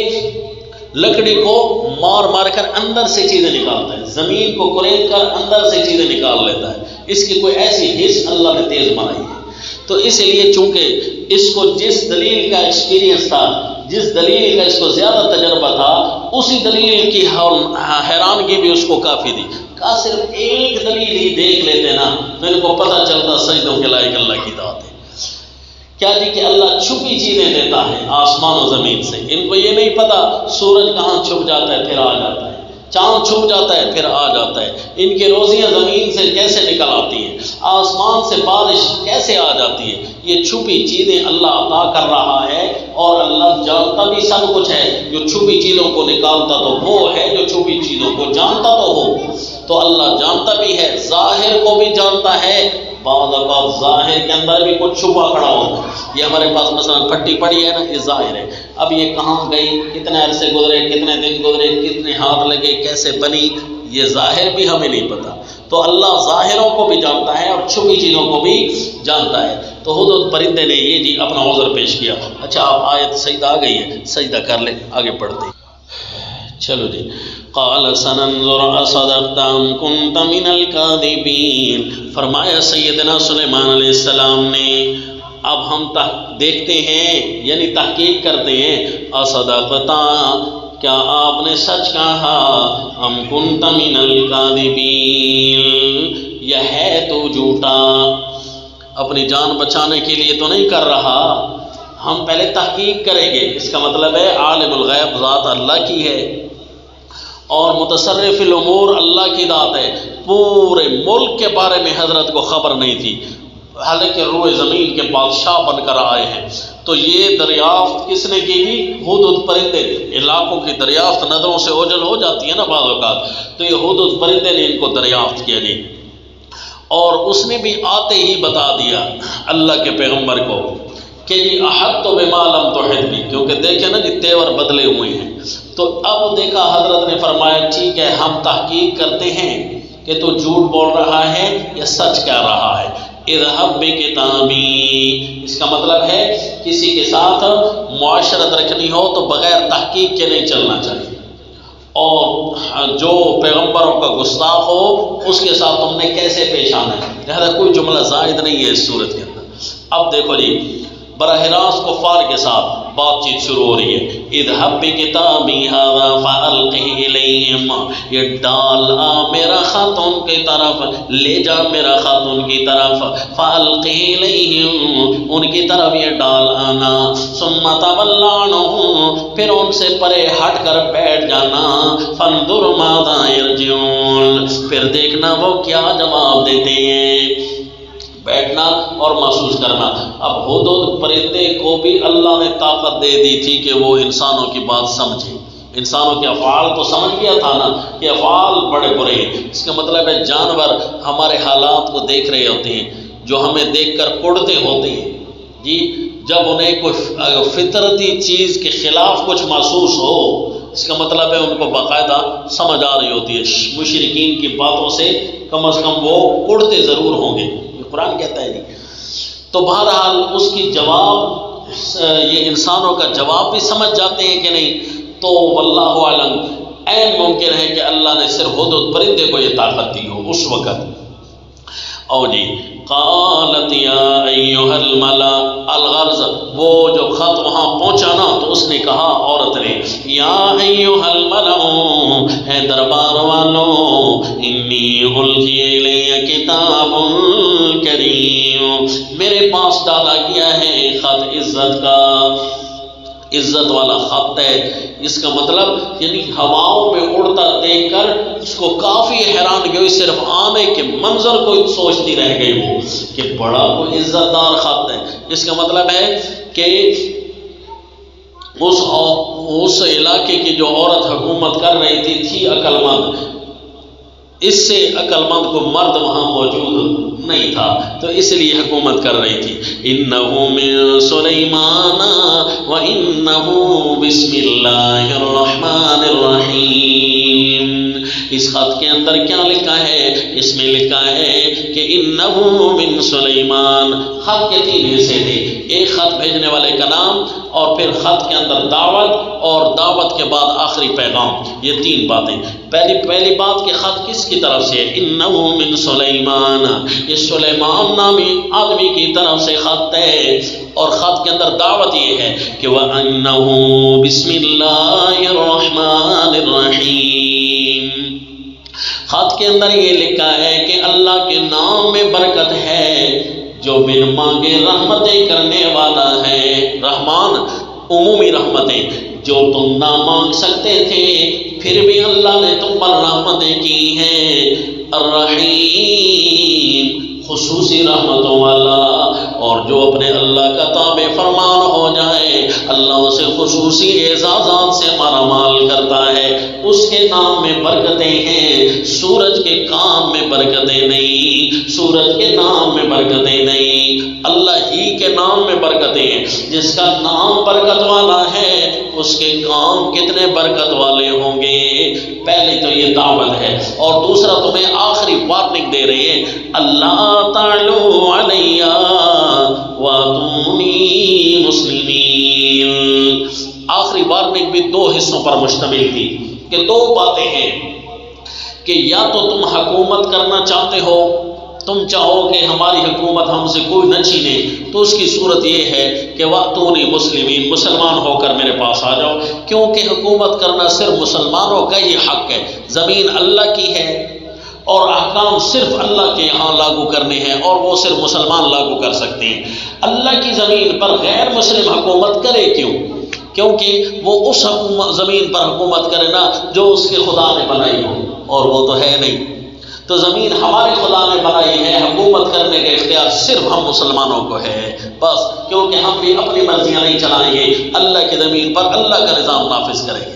لکڑی کو مار مار کر اندر سے چیزیں نکالتا ہے، زمین کو کریت کر اندر سے چیزیں نکال لیتا ہے، اس کی کوئی ایسی حس اللہ نے تیز بنائی ہے۔ تو اس لیے چونکہ اس کو جس دلیل کا ایکسپیرینس تھا، جس دلیل کا اس کو زیادہ تجربہ تھا، اسی دلیل کی حیرانگی بھی اس کو کافی تھی۔ کہا صرف ایک دلیل ہی دیکھ لیتے نا تو ان کو پتہ چلتا سجدوں کے لائق اللہ کی ذات ہے۔ کیا جی کہ اللہ چھپی چیزیں دیتا ہے آسمان و زمین سے، ان کو یہ نہیں پتا سورج کہاں چھپ جاتا ہے پھر آ جاتا ہے، چاند چھپ جاتا ہے پھر آ جاتا ہے، ان کی روزیاں زمین سے کیسے نکل آتی ہیں، آسمان سے بارش کیسے آ جاتی ہے، یہ چھپی چیزیں اللہ عطا کر رہا ہے۔ اور اللہ جانتا بھی سب کچھ ہے، جو چھپی چیزوں کو نکالتا تو وہ ہے جو چھپی چیزوں کو جانتا تو ہو، تو اللہ جانتا بھی ہے، ظاہر کو بھی جانتا ہے، بعض اوقات ظاہر کے اندر بھی کچھ چھپا کھڑا ہوتا ہے۔ یہ ہمارے پاس مثلا پھٹی پڑی ہے نا، یہ ظاہر ہے، اب یہ کہاں گئی، کتنے عرصے گزرے، کتنے دن گزرے، کتنے ہاتھ لگے، کیسے بنی، یہ ظاہر بھی ہمیں نہیں پتا۔ تو اللہ ظاہروں کو بھی جانتا ہے اور چھپی چیزوں کو بھی جانتا ہے۔ تو ہدہد پرندے نے یہ جی اپنا عذر پیش کیا۔ اچھا آپ آیت سجدہ آ گئی ہے، سجدہ کر لیں، آگے پڑھتے چلو جی۔ قال سننظر اصدقت ام كنت من الكاذبین، فرمایا سیدنا سلیمان علیہ السلام نے اب ہم دیکھتے ہیں یعنی تحقیق کرتے ہیں، اصدقت کیا آپ نے سچ کہا، ام كنت من الكاذبین یہ ہے تو جھوٹا، اپنی جان بچانے کے لیے تو نہیں کر رہا، ہم پہلے تحقیق کریں گے۔ اس کا مطلب ہے عالم الغیب ذات اللہ کی ہے اور متصرف الامور اللہ کی ذات ہے۔ پورے ملک کے بارے میں حضرت کو خبر نہیں تھی، حالانکہ روئے زمین کے بادشاہ بن کر آئے ہیں۔ تو یہ دریافت کس نے کی بھی؟ ہدہد پرندے نے۔ علاقوں کی دریافت نظروں سے اوجھل ہو جاتی ہے نا بعض اوقات، تو یہ ہدہد پرندے نے ان کو دریافت کیا جی، اور اس نے بھی آتے ہی بتا دیا اللہ کے پیغمبر کو کہ جی احط بما لم تحط بھی، کیونکہ دیکھیں نا جی تیور بدلے ہوئے ہیں۔ تو اب دیکھا حضرت نے فرمایا ٹھیک ہے ہم تحقیق کرتے ہیں کہ تو جھوٹ بول رہا ہے یا سچ کہہ رہا ہے۔ اذهب بکتابی، اس کا مطلب ہے کسی کے ساتھ معاشرت رکھنی ہو تو بغیر تحقیق کے نہیں چلنا چاہیے، اور جو پیغمبروں کا گستاخ ہو اس کے ساتھ تم نے کیسے پیش آنا ہے، لہذا کوئی جملہ زائد نہیں ہے اس صورت کے اندر۔ اب دیکھو جی براہ راست کفار کے ساتھ بات چیت شروع ہو رہی ہے۔ اذهب بکتابی ھذا فالقہ الیہم، یہ ڈال آ میرا خط ان کی طرف، لے جا میرا خط ان کی طرف، فالقہ الیہم ان کی طرف یہ ڈال آنا، ثم تول عنہم پھر ان سے پرے ہٹ کر بیٹھ جانا، فانظر ماذا یرجعون پھر دیکھنا وہ کیا جواب دیتے ہیں، بیٹھنا اور محسوس کرنا۔ اب ہدہد پرندے کو بھی اللہ نے طاقت دے دی تھی کہ وہ انسانوں کی بات سمجھے، انسانوں کے افعال تو سمجھ گیا تھا نا کہ افعال بڑے برے ہیں۔ اس کا مطلب ہے جانور ہمارے حالات کو دیکھ رہے ہوتے ہیں، جو ہمیں دیکھ کر اڑتے ہوتے ہیں جی، جب انہیں کوئی فطرتی چیز کے خلاف کچھ محسوس ہو، اس اس کا مطلب ہے ان کو باقاعدہ سمجھ آ رہی ہوتی ہے، مشرکین کی باتوں سے کم از کم وہ اڑتے ضرور ہوں گے، یہ قرآن کہتا ہے نہیں۔ تو بہرحال اس کی جواب، یہ انسانوں کا جواب بھی سمجھ جاتے ہیں کہ نہیں، تو واللہ اعلم عین ممکن ہے کہ اللہ نے صرف ہدہد پرندے کو یہ طاقت دی ہو اس وقت۔ او جی قالت یا ایھا الملا، الغرض وہ جو خط وہاں پہنچا نا تو اس نے کہا عورت نے، یا ایھا الملا، اے دربار والوں، انی القی الی کتاب کریم، میرے پاس ڈالا گیا ہے خط عزت کا، عزت والا خط ہے۔ اس کا مطلب یعنی ہواؤں میں اڑتا دیکھ کر اس کو کافی حیرانگی ہوئی، صرف آنے کے منظر کو سوچتی رہ گئی وہ کہ بڑا کوئی عزت دار خط ہے۔ اس کا مطلب ہے کہ اس علاقے کی جو عورت حکومت کر رہی تھی عقل مند، اس سے عقل مند کو مرد وہاں موجود نہیں تھا، تو اس لیے حکومت کر رہی تھی۔ انہو من سلیمان وانہو بسم اللہ الرحمن الرحیم۔ اس خط کے اندر کیا لکھا ہے؟ اس میں لکھا ہے کہ انہو من سلیمان، خط کے 3 حصے تھے، ایک خط بھیجنے والے کا نام، اور پھر خط کے اندر دعوت، اور دعوت کے بعد آخری پیغام، یہ 3 باتیں۔ پہلی بات کہ خط کس کی طرف سے؟ انہو من سلیمان، یہ سلیمان نامی آدمی کی طرف سے خط ہے، اور خط کے اندر دعوت یہ ہے کہ وَأَنَّهُ بِسْمِ اللَّهِ الرَّحْمَنِ الرَّحِيمِ۔ خط کے اندر یہ لکھا ہے کہ اللہ کے نام میں برکت ہے جو بن مانگے رحمتیں کرنے والا ہے۔ رحمان عمومی رحمتیں جو تم نہ مانگ سکتے تھے پھر بھی اللہ نے تم پر رحمتیں کی ہیں۔ الرحیم خصوصی رحمتوں والا، اور جو اپنے اللہ کا تابع فرمان ہو جائے اللہ اسے خصوصی اعزازات سے مالا مال کرتا ہے۔ اس کے نام میں برکتیں ہیں، سورج کے کام میں برکتیں نہیں، سورج کے نام میں برکتیں نہیں، اللہ ہی کے نام میں برکتیں ہیں۔ جس کا نام برکت والا ہے اس کے کام کتنے برکت والے ہوں گے۔ پہلی تو یہ دعوت ہے، اور دوسرا تمہیں آخری وارننگ دے رہے ہیں، اللہ تعالیٰ علیہ واتونی مسلمین۔ آخری وارننگ بھی 2 حصوں پر مشتمل تھی کہ 2 باتیں ہیں کہ یا تو تم حکومت کرنا چاہتے ہو، تم چاہو کہ ہماری حکومت ہم سے کوئی نہ چھینے، تو اس کی صورت یہ ہے کہ واتونی مسلمین، مسلمان ہو کر میرے پاس آ جاؤ، کیونکہ حکومت کرنا صرف مسلمانوں کا ہی حق ہے۔ زمین اللہ کی ہے اور احکام صرف اللہ کے یہاں لاگو کرنے ہیں، اور وہ صرف مسلمان لاگو کر سکتے ہیں۔ اللہ کی زمین پر غیر مسلم حکومت کرے کیوں؟ کیونکہ وہ اس زمین پر حکومت کرے نا جو اس کے خدا نے بنائی ہو، اور وہ تو ہے نہیں۔ تو زمین ہمارے خدا نے بنائی ہے، حکومت کرنے کا اختیار صرف ہم مسلمانوں کو ہے بس، کیونکہ ہم بھی اپنی مرضیاں نہیں چلائیں گے، اللہ کی زمین پر اللہ کا نظام نافذ کریں گے۔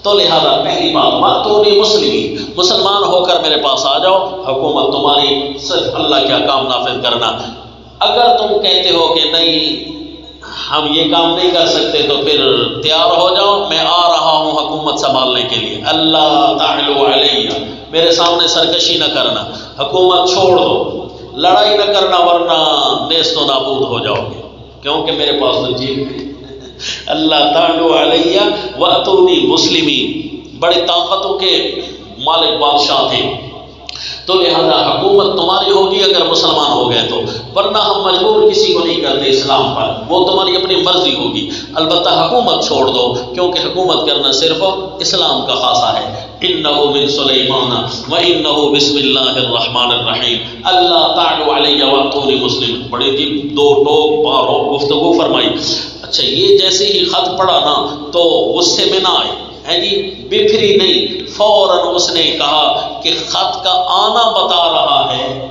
تو لہذا پہلی بات واتونی مسلمین، مسلمان ہو کر میرے پاس آ جاؤ، حکومت تمہاری صرف اللہ کے احکام نافذ کرنا۔ اگر تم کہتے ہو کہ نہیں ہم یہ کام نہیں کر سکتے تو پھر تیار ہو جاؤ، میں آ رہا ہوں حکومت سنبھالنے کے لیے، اللہ تعالیٰ علیہ، میرے سامنے سرکشی نہ کرنا، حکومت چھوڑ دو، لڑائی نہ کرنا ورنہ نیست و نابود ہو جاؤ گے، کیونکہ میرے پاس تو جیل ہے۔ اللہ تعالیٰ علیہ واتونی مسلمین، بڑی طاقتوں کے مالک بادشاہ تھے، تو لہذا حکومت تمہاری ہوگی اگر مسلمان ہو گئے تو، ورنہ ہم مجبور کسی کو نہیں کرتے اسلام پر، وہ تمہاری اپنی مرضی ہوگی، البتہ حکومت چھوڑ دو کیونکہ حکومت کرنا صرف اسلام کا خاصہ ہے۔ انہو من سلیمان وانہو بسم اللہ الرحمن الرحیم، اللہ تعالیٰ علیہ واتونی مسلم، بڑی جی 2 ٹوک باروں گفتگو فرمائی۔ اچھا یہ جیسے ہی خط پڑھا نا تو غصے میں نہ آئے، ہے جی بکھری نہیں، فوراً اس نے کہا کہ خط کا آنا بتا رہا ہے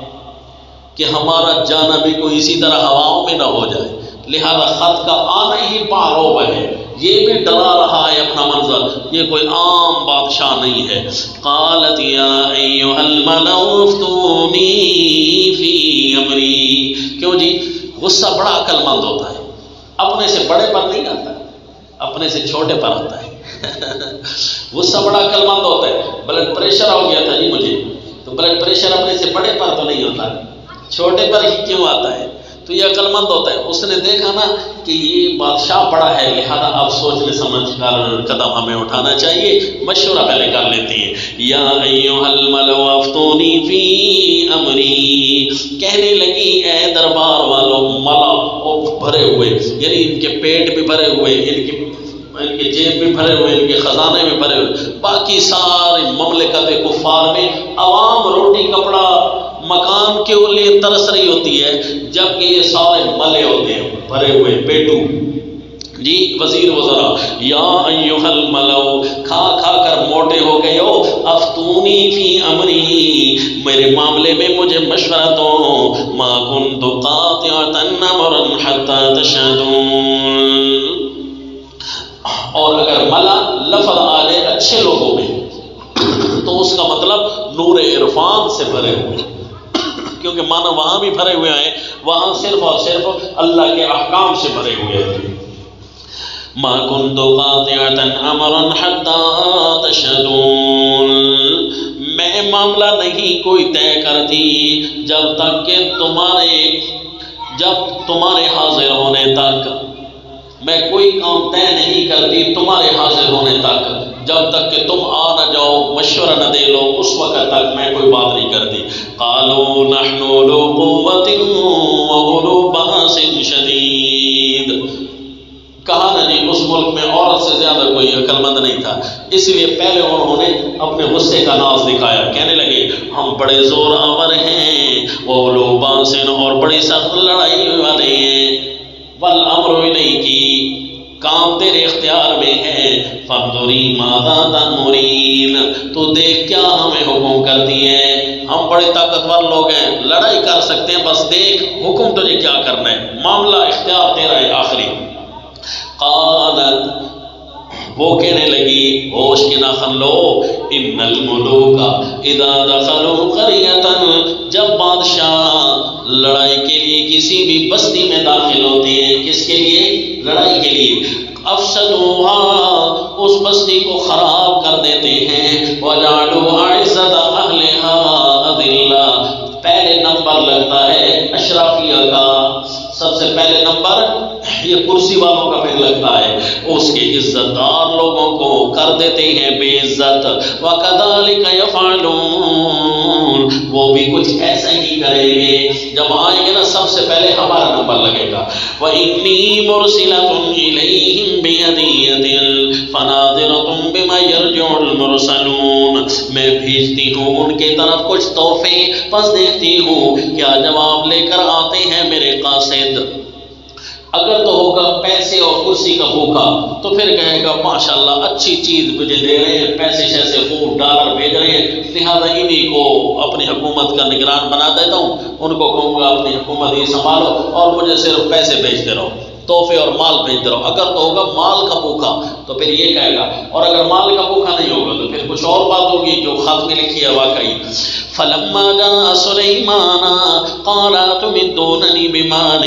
کہ ہمارا جانا بھی کوئی اسی طرح ہواؤں میں نہ ہو جائے، لہذا خط کا آنا ہی معروف ہے، یہ بھی ڈرا رہا ہے اپنا منظر، یہ کوئی عام بادشاہ نہیں ہے۔ قالت یا ایھا الملأ افتونی فی امری، کیوں جی غصہ بڑا عقل مند ہوتا ہے، اپنے سے بڑے پر نہیں آتا، اپنے سے چھوٹے پر آتا ہے۔ غصہ بڑا عقل مند ہوتا ہے. بلڈ پریشر ہو گیا تھا جی مجھے، تو بلڈ پریشر اپنے سے بڑے پر تو نہیں ہوتا، چھوٹے پر ہی کیوں آتا ہے؟ تو یہ عقل مند ہوتا ہے. اس نے دیکھا نا کہ یہ بادشاہ بڑا ہے، لہذا اب سوچنے سمجھ کر قدم ہمیں اٹھانا چاہیے، مشورہ پہلے کر لیتی ہے. یا ایھا الملأ افتونی فی امری، کہنے لگی اے دربار والوں، ملا بھرے ہوئے، یعنی ان کے پیٹ بھی بھرے ہوئے، ان کے جیب بھی بھرے ہوئے، ان کے خزانے میں بھرے ہوئے، باقی ساری مملکت کفار میں عوام روٹی کپڑا مکان کے لیے ترس رہی ہوتی ہے، جبکہ یہ سارے ملے ہوتے ہیں بھرے ہوئے پیٹو. جی وزیر وزراء، یا ایھا الملأ، کھا کھا کر موٹے ہو گئے ہو، افتونی فی امری، میرے معاملے میں مجھے مشورہ دو، ما کنت قاطعۃ امرا حتی تشہدون. اور اگر ملا لفظ آ جائے اچھے لوگوں میں تو اس کا مطلب نور عرفان سے بھرے ہوئے، کیونکہ مانا وہاں بھی بھرے ہوئے ہیں، وہاں صرف اور صرف اللہ کے احکام سے بھرے ہوئے ہیں. ما كنت قاطعة امرا حتى تشهدون، میں معاملہ نہیں کوئی طے کرتی جب تک کہ تمہارے حاضر ہونے تک، میں کوئی کام طے نہیں کرتی تمہارے حاضر ہونے تک، جب تک کہ تم آ نہ جاؤ، مشورہ نہ دے لو، اس وقت تک میں کوئی بات نہیں کرتی. قالوا نحن اولو قوة واولو بأس شدید، کہا نا جی اس ملک میں عورت سے زیادہ کوئی عقل مند نہیں تھا، اس لیے پہلے انہوں نے اپنے غصے کا ناز دکھایا، کہنے لگے ہم بڑے زور آور ہیں، اولو باس، اور بڑی سخت لڑائی والے ہیں، والامر الیک، کام تیرے اختیار میں ہے، فانظری ماذا تأمرین، تو دیکھ کیا ہمیں حکم کرتی ہے، ہم بڑے طاقتور لوگ ہیں، لڑائی کر سکتے ہیں، بس دیکھ حکم تجھے کیا کرنا ہے، معاملہ اختیار تیرا ہے آخری. قالت، وہ کہنے لگی، ہوش کے ناخن لو، ان الملوک اذا دخلوا قریۃ، جب بادشاہ لڑائی کے لیے کسی بھی بستی میں داخل ہوتے ہیں، کس کے لیے؟ لڑائی کے لیے، افسدوها، اس بستی کو خراب کر دیتے ہیں، وجعلوا اعزۃ اہلها اذلہ، پہلے نمبر لگتا ہے اشرافیہ کا، سب سے پہلے نمبر یہ کرسی والوں کا پھر لگتا ہے، اس کے عزت دار لوگوں کو کر دیتے ہیں بے عزت. وَكَذَلِكَ يَفْعَلُونَ، وہ بھی کچھ ایسا ہی کریں گے، جب آئیں گے نا سب سے پہلے ہمارا نمبر لگے گا. وَإِنِّي مُرْسِلَةٌ إِلَيْهِمْ بِهَدِيَّةٍ فَنَاظِرَةٌ بِمَا يَرْجِعُ الْمُرْسَلُونَ، میں بھیجتی ہوں ان کے طرف کچھ تحفے، پس دیکھتی ہوں کیا جواب لے کر آتے ہیں میرے قاصد. اگر تو ہوگا پیسے اور کرسی کا بھوکا تو پھر کہے گا ماشاءاللہ اچھی چیز مجھے دے رہے ہیں، پیسے شیسے خوب ڈالر بھیج رہے ہیں، لہٰذا انہی کو اپنی حکومت کا نگران بنا دیتا ہوں، ان کو کہوں گا اپنی حکومت ہی سنبھالو اور مجھے صرف پیسے بھیجتے رہو، تحفے اور مال بھیجتے رہو. اگر تو ہوگا مال کا بھوکا تو پھر یہ کہے گا، اور اگر مال کا بھوکا نہیں ہوگا تو پھر کچھ اور بات ہوگی جو خط میں لکھی ہے واقعی. فَلَمَّا جَاءَ سُلَيْمَانَ قَالَ أَتُمِدُّونَنِي بِمَالٍ،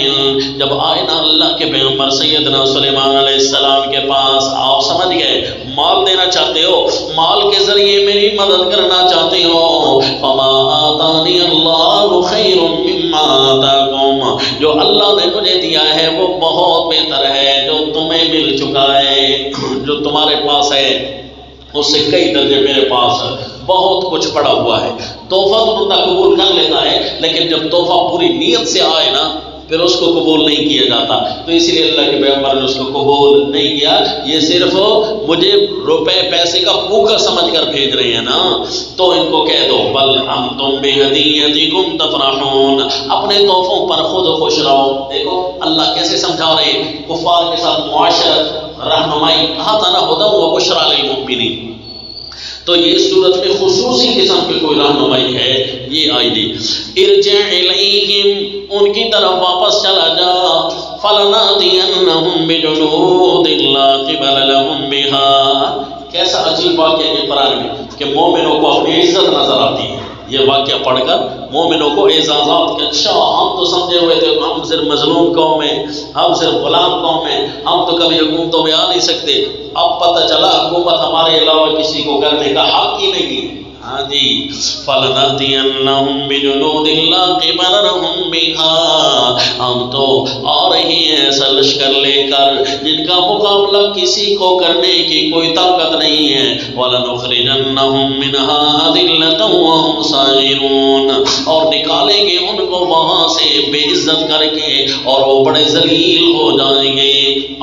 جب آئے نا اللہ کے پیغمبر سیدنا سلیمان علیہ السلام کے پاس، آپ سمجھ گئے مال دینا چاہتے ہو، مال کے ذریعے میری مدد کرنا چاہتے ہو. فَمَا آتَانِيَ اللَّهُ خَيْرٌ مِّمَّا آتَاكُمْ، جو اللہ نے مجھے دیا ہے وہ بہت بہتر ہے جو تمہیں مل چکا ہے، جو تمہارے پاس ہے اس سے کئی درجے میرے پاس بہت کچھ پڑا ہوا ہے. تحفہ تو بندہ قبول کر لیتا ہے، لیکن جب تحفہ پوری نیت سے آئے نا پھر اس کو قبول نہیں کیا جاتا، تو اسی لیے اللہ کے پیغمبر نے اس کو قبول نہیں کیا. یہ صرف مجھے روپے پیسے کا بھوکا سمجھ کر بھیج رہے ہیں نا، تو ان کو کہہ دو بل انتم بہدیتکم تفرحون، اپنے تحفوں پر خود خوش رہو. دیکھو اللہ کیسے سمجھا رہے ہیں کفار کے ساتھ معاشرت، رہنمائی، کہا تھا نا ہدی و بشریٰ للمؤمنین. تو یہ اس صورت میں خصوصی قسم کی کوئی رہنمائی ہے یہ آئی جی. ارجع الیہم، ان کی طرف واپس چلا جا، فلناتینہم بجنود لا قبل لہم بہا. کیسا عجیب واقعہ یہ قرآن میں کہ مومنوں کو اپنی عزت نظر آتی ہے. یہ واقعہ پڑھ کر مومنوں کو اعزازات کہ اچھا ہم تو سمجھے ہوئے تھے ہم صرف مظلوم قوم ہیں، ہم صرف غلام قوم ہیں، ہم تو کبھی حکومتوں میں آ نہیں سکتے. اب پتہ چلا حکومت ہمارے علاوہ کسی کو کرنے کا حق ہی نہیں ہے۔ ہاں جی، فَلَنَأْتِيَنَّهُمْ بِجُنُودٍ لَا قِبَلَ لَهُمْ بِهَا، ہم تو آ رہی ہیں ایسا لشکر لے کر جن کا مقابلہ کسی کو کرنے کی کوئی طاقت نہیں ہے، وَلَنُخْرِجَنَّهُمْ مِنْهَا أَذِلَّةً وَهُمْ صَاغِرُونَ، اور نکالیں گے ان کو وہاں سے بے عزت کر کے اور وہ بڑے ذلیل ہو جائیں گے۔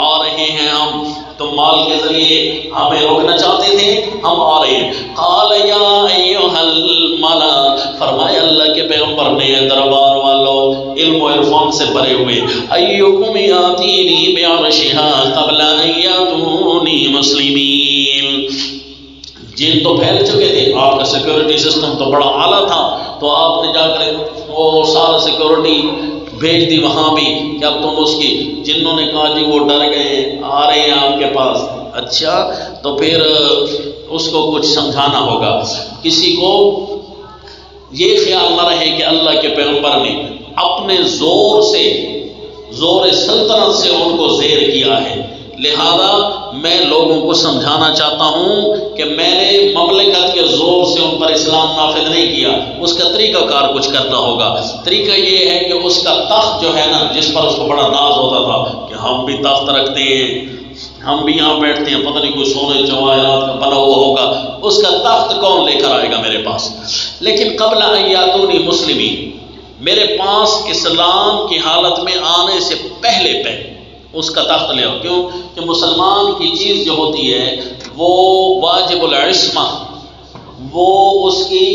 آ رہے ہیں ہم، تم مال کے ذریعے ہمیں روکنا چاہتے تھے، ہم آ رہے ہیں۔ قال یا ایھا الملا، فرمایا اللہ کے پیغمبر نے دربار والوں علم و عرفان سے بھرے ہوئے، ایکم یاتینی بعرشها قبل ان یاتونی مسلمین۔ جن تو پھیل چکے تھے، آپ کا سیکورٹی سسٹم تو بڑا اعلیٰ تھا، تو آپ نے جا کر وہ سارا سیکورٹی بھیج دی وہاں بھی کہ اب تم اس کی، جنہوں نے کہا جی وہ ڈر گئے آ رہے ہیں آپ کے پاس، اچھا تو پھر اس کو کچھ سمجھانا ہوگا۔ کسی کو یہ خیال نہ رہے کہ اللہ کے پیغمبر نے اپنے زور سے، زور سلطنت سے ان کو زیر کیا ہے، لہذا میں لوگوں کو سمجھانا چاہتا ہوں کہ میں نے مملکت کے زور سے ان پر اسلام نافذ نہیں کیا، اس کا طریقہ کار کچھ کرنا ہوگا۔ طریقہ یہ ہے کہ اس کا تخت جو ہے نا، جس پر اس کو بڑا ناز ہوتا تھا کہ ہم بھی تخت رکھتے ہیں، ہم بھی یہاں بیٹھتے ہیں، پتہ نہیں کوئی سونے جواہرات کا بنا ہوا ہوگا، اس کا تخت کون لے کر آئے گا میرے پاس؟ لیکن قبل ان یاتونی مسلمین، میرے پاس اسلام کی حالت میں آنے سے پہلے اس کا تخت لے آؤ۔ کیوں کہ مسلمان کی چیز جو ہوتی ہے وہ واجب العصمہ، وہ اس کی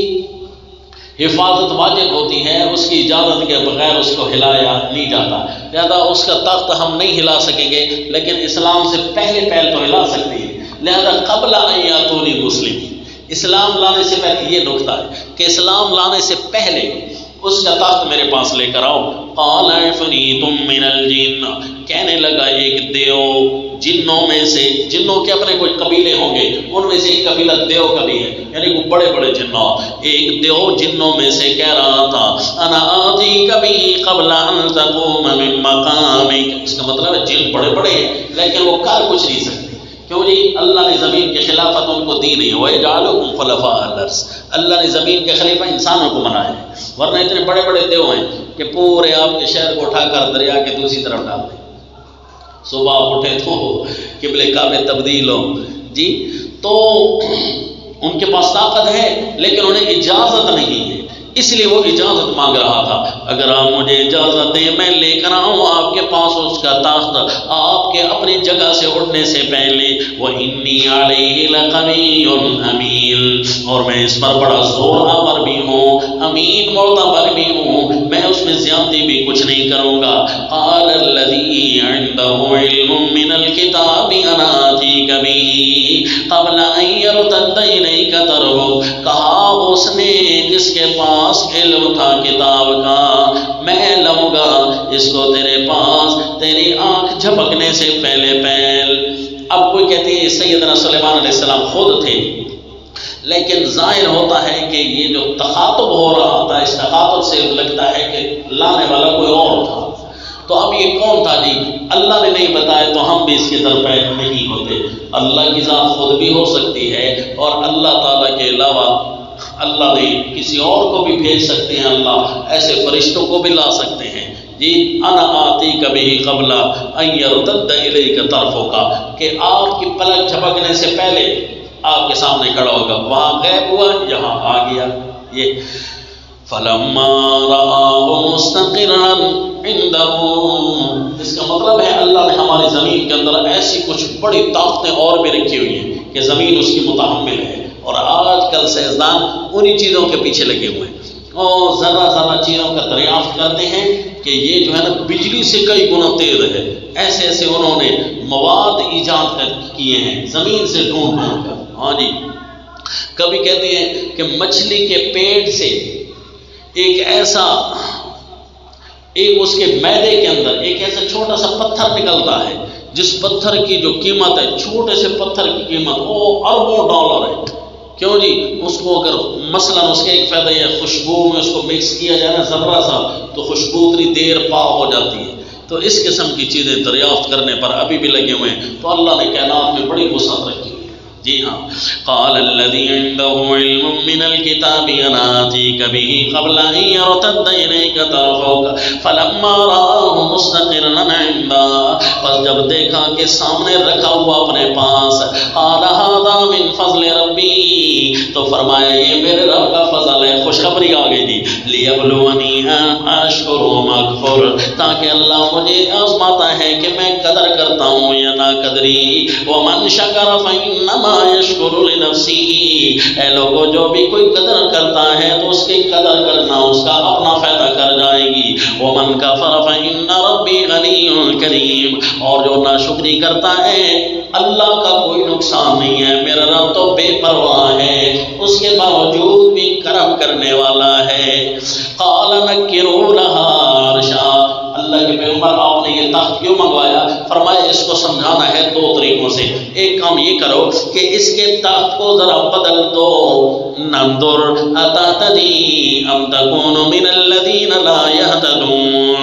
حفاظت واجب ہوتی ہے، اس کی اجازت کے بغیر اس کو ہلایا نہیں جاتا، لہذا اس کا تخت ہم نہیں ہلا سکیں گے، لیکن اسلام سے پہلے تو ہلا سکتے ہیں۔ لہذا قبل ان یاتونی مسلمین، اسلام لانے سے پہلے، یہ نکتہ ہے کہ اسلام لانے سے پہلے اس کا تخت میرے پاس لے کر آؤ۔ قال عفریت من الجن، کہنے لگا ایک دیو جنوں میں سے، جنوں کے اپنے کوئی قبیلے ہوں گے، ان میں سے ایک قبیلہ دیو کا بھی ہے، یعنی وہ بڑے بڑے جنوں، ایک دیو جنوں میں سے کہہ رہا تھا انا آتیک بہ قبل ان تقوم من مقامک، اس کا مطلب ہے جن بڑے بڑے ہیں لیکن وہ کر کچھ نہیں سکتے، کیوں جی اللہ نے زمین کی خلافت ان کو دی نہیں، وَيَجْعَلُكُمْ خُلَفَاءَ الْأَرْضِ، اللہ نے زمین کے خلیفہ انسانوں کو بنایا ہے، ورنہ اتنے بڑے بڑے دیو ہیں کہ پورے آپ کے شہر کو اٹھا کر دریا کے دوسری طرف ڈال دیں، صبح اٹھے تو قبلے کعبے تبدیل ہو جی، تو ان کے پاس طاقت ہے لیکن انہیں اجازت نہیں ہے، اس لیے وہ اجازت مانگ رہا تھا، اگر آپ مجھے اجازت دیں میں لے کر آؤں آپ کے پاس اس کا تخت، آپ کے اپنی جگہ سے اٹھنے سے پہلے، وَإِنِّي عَلَيْهِ لَقَوِيٌّ أَمِينٌ، اور میں اس پر بڑا زور آور بھی ہوں، امین معتبر بھی ہوں، میں اس میں زیادتی بھی کچھ نہیں کروں گا۔ قَالَ الَّذِي عِندَهُ عِلْمٌ مِّنَ الْكِتَابِ أَنَا آتِيكَ بِهِ قَبْلَ أَن يَرْتَدَّ إِلَيْكَ طَرْفُكَ، کہا اس نے جس کے پاس علم تھا کتاب کا، میں لاؤں گا اس کو تیرے پاس تیری آنکھ جھپکنے سے پہلے۔ اب کوئی کہتے ہیں سیدنا سلیمان علیہ السلام خود تھے، لیکن ظاہر ہوتا ہے کہ یہ جو تخاطب ہو رہا تھا، اس تخاطب سے لگتا ہے کہ لانے والا کوئی اور تھا، تو اب یہ کون تھا جی؟ اللہ نے نہیں بتایا تو ہم بھی اس کے درپے نہیں ہوتے، اللہ کی ذات خود بھی ہو سکتی ہے، اور اللہ تعالیٰ کے علاوہ اللہ نے کسی اور کو بھی بھیج سکتے ہیں، اللہ ایسے فرشتوں کو بھی لا سکتے ہیں جی۔ انا آتیک بہ قبل ان یرتد الیک طرفک، کہ آپ کی پلک جھپکنے سے پہلے آپ کے سامنے کھڑا ہوگا، وہاں غیب ہوا یہاں آ گیا۔ یہ فلما رآہ مستقرا عنده، اس کا مطلب ہے اللہ نے ہماری زمین کے اندر ایسی کچھ بڑی طاقتیں اور بھی رکھی ہوئی ہیں کہ زمین اس کی متحمل ہے، اور آج کل سائنسدان انہی چیزوں کے پیچھے لگے ہوئے ہیں، اور ذرہ چیزوں کا دریافت کرتے ہیں کہ یہ جو ہے نا بجلی سے کئی گنا تیز ہے، ایسے ایسے انہوں نے مواد ایجاد کیے ہیں زمین سے ڈھونڈ کر۔ ہاں جی، کبھی کہتے ہیں کہ مچھلی کے پیٹ سے ایک ایسا، ایک اس کے معدے کے اندر ایک ایسا چھوٹا سا پتھر نکلتا ہے جس پتھر کی جو قیمت ہے، چھوٹے سے پتھر کی قیمت وہ اربوں ڈالر ہے، کیوں جی؟ اس کو اگر مثلا اس کے ایک فائدہ یہ خوشبو میں اس کو مکس کیا جائے نا ذرا سا، تو خوشبو اتنی دیر پا ہو جاتی ہے، تو اس قسم کی چیزیں دریافت کرنے پر ابھی بھی لگے ہوئے ہیں، تو اللہ نے کائنات میں بڑی وسعت رکھی۔ جی ہاں، قال الذي عنده علم من الكتاب انا اتيك به قبل ان يرتد اليك طرفك فلما رآه مستقرا عنده، پس جب دیکھا کہ سامنے رکھا ہوا اپنے پاس، قال هذا من فضل ربی، تو فرمایا یہ میرے رب کا فضل ہے، خوشخبری آ گئی تھی، لیبلونی اشکر مکفر، تاکہ اللہ مجھے آزماتا ہے کہ میں قدر کرتا ہوں یا نہ قدری، ومن شکر فانما یشکر لنفسی، اے لوگوں جو بھی کوئی قدر کرتا ہے تو اس کی قدر کرنا اس کا اپنا فائدہ کر جائے گی، ومن کفر فإن ربی غنی کریم، اور جو ناشکری کرتا ہے اللہ کا کوئی نقصان نہیں ہے، میرا رب تو بے پرواہ ہے، اس کے باوجود بھی کرم کرنے والا ہے۔ قال نکروا لها عرشا، اللہ کے پیغمبر آپ نے یہ تخت کیوں منگوایا؟ فرمایا اس کو سمجھانا ہے دو طریقوں سے، ایک کام یہ کرو کہ اس کے تخت کو ذرا بدل دو، ننظر اتهتدی ام تکون من الذین لا یهتدون،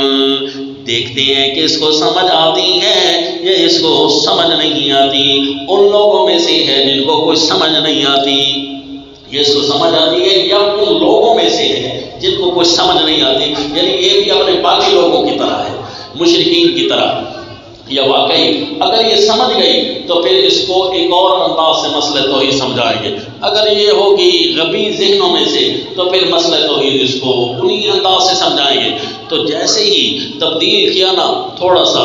دیکھتے ہیں کہ اس کو سمجھ آتی ہے یا اس کو سمجھ نہیں آتی، ان لوگوں میں سے ہے جن کو کوئی سمجھ نہیں آتی، یہ اس کو سمجھ آتی ہے، یا ان لوگوں میں سے ہے جن کو کوئی سمجھ نہیں آتی، یعنی یہ بھی اپنے باقی لوگوں کی طرح ہے، مشرکین کی طرح، یا واقعی اگر یہ سمجھ گئی تو پھر اس کو ایک اور انداز سے مسئلہ توحید سمجھائیں گے، اگر یہ ہوگی غبی ذہنوں میں سے تو پھر مسئلہ توحید اس کو انہی انداز سے سمجھائیں گے۔ تو جیسے ہی تبدیل کیا نا، تھوڑا سا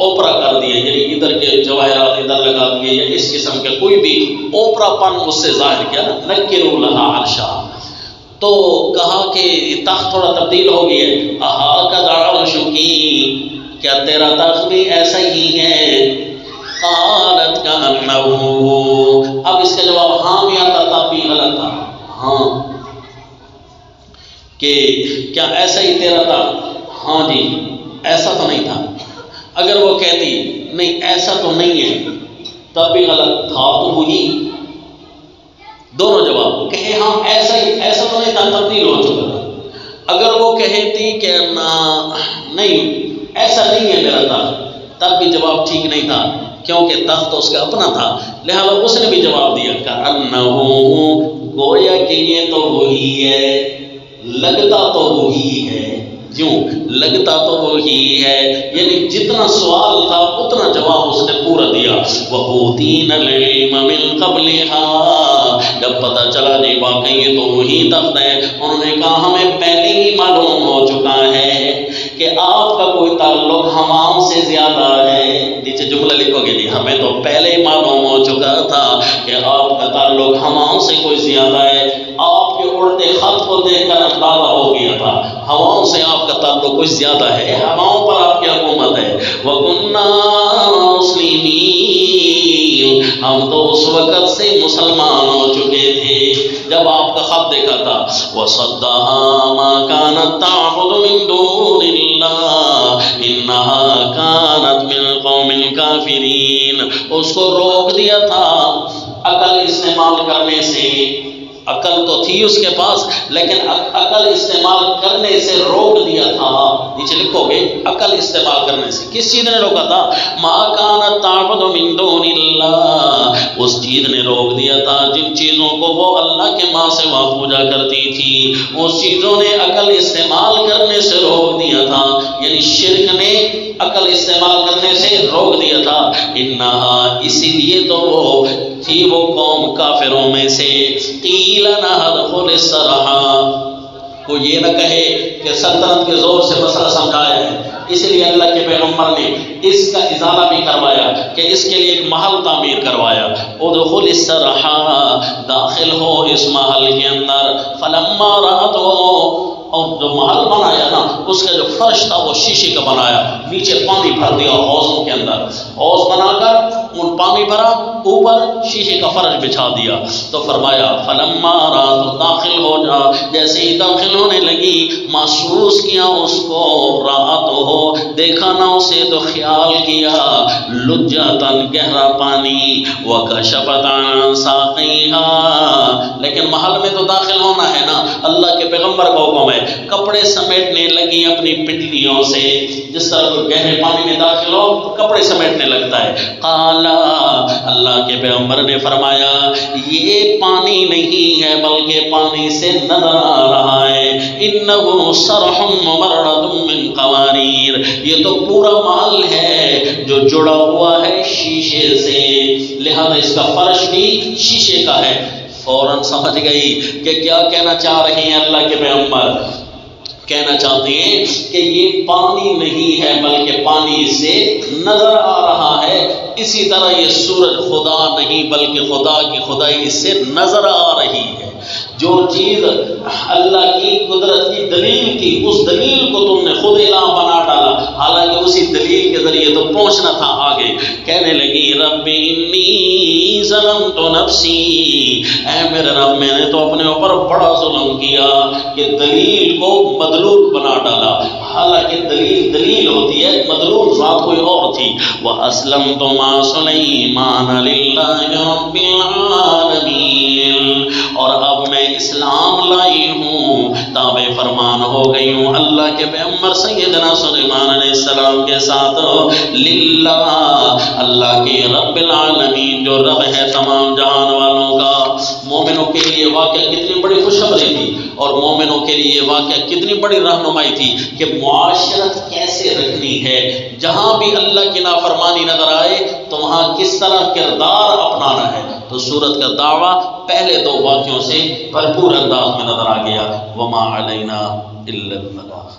اوپرا کر دیا، یعنی ادھر کے جواہرات ادھر لگا دیے، یا اس قسم کے کوئی بھی اوپرا پن اس سے ظاہر کیا، نکروا لها عرشا، تو کہا کہ تخت تھوڑا تبدیل ہو گئی ہے، اہاکذ عرشکی، کیا تیرا تخت بھی ایسا ہی ہے؟ قالت کأنہ، اب اس کا جواب ہاں میں آتا تھا بھی غلط تھا، ہاں کہ کیا ایسا ہی تیرا تھا؟ ہاں جی ایسا تو نہیں تھا، اگر وہ کہتی نہیں ایسا تو نہیں ہے تب بھی غلط تھا، تو وہی دونوں جواب، کہے ہاں ایسا ہی، ایسا تو نہیں تھا، تبدیل ہو چکا تھا، اگر وہ کہتی کہ نہیں ایسا نہیں ہے میرا تخت، تب بھی جواب ٹھیک نہیں تھا، کیونکہ تخت تو اس کا اپنا تھا، لہذا اس نے بھی جواب دیا کأنہ، گویا کہ یہ تو وہی ہے، لگتا تو وہی ہے، کیوں لگتا تو وہی ہے، یعنی جتنا سوال تھا اتنا جواب اس نے پورا دیا۔ وَأُوتِينَ الْعِلْمَ مِنْ قَبْلِهَا، جب پتہ چلا جی واقعی یہ تو وہی تخت ہے، انہوں نے کہا ہمیں پہلے ہی معلوم ہو چکا ہے کہ آپ کا کوئی تعلق ہمام سے زیادہ ہے، نیچے جملہ لکھو گے نہیں، ہمیں تو پہلے ہی معلوم ہو چکا تھا کہ آپ کا تعلق ہمام سے کوئی زیادہ ہے، آپ کے اڑتے خط کو دیکھ کر اندازہ ہو گیا تھا، ہواؤں سے آپ کا تعلق کچھ زیادہ ہے، ہواؤں پر آپ کی حکومت ہے۔ وَكُنَّا مُسْلِمِينَ، ہم تو اس وقت سے مسلمان ہو چکے تھے جب آپ کا خط دیکھا تھا۔ وَصَدَّهَا مَا كَانَتْ تَعْبُدُ مِن دُونِ اللَّهِ إِنَّهَا كَانَتْ مِنَ الْقَوْمِ الْكَافِرِينَ، اس کو روک دیا تھا عقل استعمال کرنے سے، عقل تو تھی اس کے پاس لیکن عقل استعمال کرنے سے روک دیا تھا، نیچے لکھو گے عقل استعمال کرنے سے، کس چیز نے روکا تھا؟ ما كانت تعبد من دون اللہ، اس چیز نے روک دیا تھا جن چیزوں کو وہ اللہ کے ماں سے وہاں پوجا کرتی تھی، اس چیزوں نے عقل استعمال کرنے سے روک دیا تھا، یعنی شرک نے عقل استعمال کرنے سے روک دیا تھا۔ انہا، اسی لیے تو وہ تھی وہ قوم کافروں میں سے۔ قیل نہ ادخل الصرح، وہ یہ نہ کہے کہ سلطنت کے زور سے مسئلہ سمجھایا ہے، اس لیے اللہ کے پیغمبر نے اس کا ازالہ بھی کروایا کہ اس کے لیے ایک محل تعمیر کروایا۔ ادخل الصرح، داخل ہو اس محل کے اندر۔ فلما رأته، اور جو محل بنایا نا اس کا جو فرش تھا وہ شیشے کا بنایا، نیچے پانی بھر دیا حوضوں کے اندر، حوض بنا کر ان پانی بھرا، اوپر شیشے کا فرش بچھا دیا۔ تو فرمایا فلما را، تو داخل ہو جا، جیسے ہی داخل ہونے لگی محسوس کیا اس کو، رات ہو دیکھا نہ اسے تو خیال کیا، لجتاً گہرا پانی، وکشفت عن ساقیہا، لیکن محل میں تو داخل ہونا ہے نا، اللہ کے پیغمبر کا حکم ہے، کپڑے سمیٹنے لگی اپنی پٹلیوں سے، جس طرح کوئی گہرے پانی میں داخل ہو تو کپڑے سمیٹنے لگتا ہے۔ قالا، اللہ کے پیغمبر نے فرمایا یہ پانی نہیں ہے بلکہ پانی سے نظر آ رہا ہے، انہ صرح ممرد من قواریر، یہ تو پورا محل ہے جو جڑا ہوا ہے شیشے سے، لہذا اس کا فرش بھی شیشے کا ہے۔ فوراً سمجھ گئی کہ کیا کہنا چاہ رہے ہیں اللہ کے پیغمبر، کہنا چاہتے ہیں کہ یہ پانی نہیں ہے بلکہ پانی سے نظر آ رہا ہے، اسی طرح یہ سورج خدا نہیں بلکہ خدا کی خدائی اس سے نظر آ رہی ہے۔ جو چیز اللہ کی قدرت کی دلیل تھی اس دلیل کو تم نے خود الہ بنا ڈالا، حالانکہ اسی دلیل کے ذریعے تو پہنچنا تھا آگے۔ کہنے لگی رب انی ظلمت نفسی، اے میرے رب میں نے تو اپنے اوپر بڑا ظلم کیا کہ دلیل کو مدلول بنا ڈالا، حالانکہ دلیل دلیل ہوتی ہے، مدلول ذات کوئی اور تھی۔ وَأَسْلَمْتُ مَعَ سُلَيْمَانَ لِلَّهِ رَبِّ الْعَالَمِينَ، اور اب میں اسلام لائی ہوں، تابع فرمان ہو گئی ہوں اللہ کے پیغمبر سیدنا سلیمان علیہ السلام کے ساتھ، للہ، اللہ کے رب العالمین، جو رب ہے تمام جہان والوں کا۔ مومنوں کے لیے واقعہ کتنی بڑی خوشخبری تھی، اور مومنوں کے لیے واقعہ کتنی بڑی رہنمائی تھی کہ معاشرت کیسے رکھنی ہے، جہاں بھی اللہ کی نافرمانی نظر آئے تو وہاں کس طرح کردار اپنانا ہے۔ تو سورت کا دعویٰ پہلے دو واقعوں سے بھرپور انداز میں نظر آ گیا۔ وما علینا الا البلاغ۔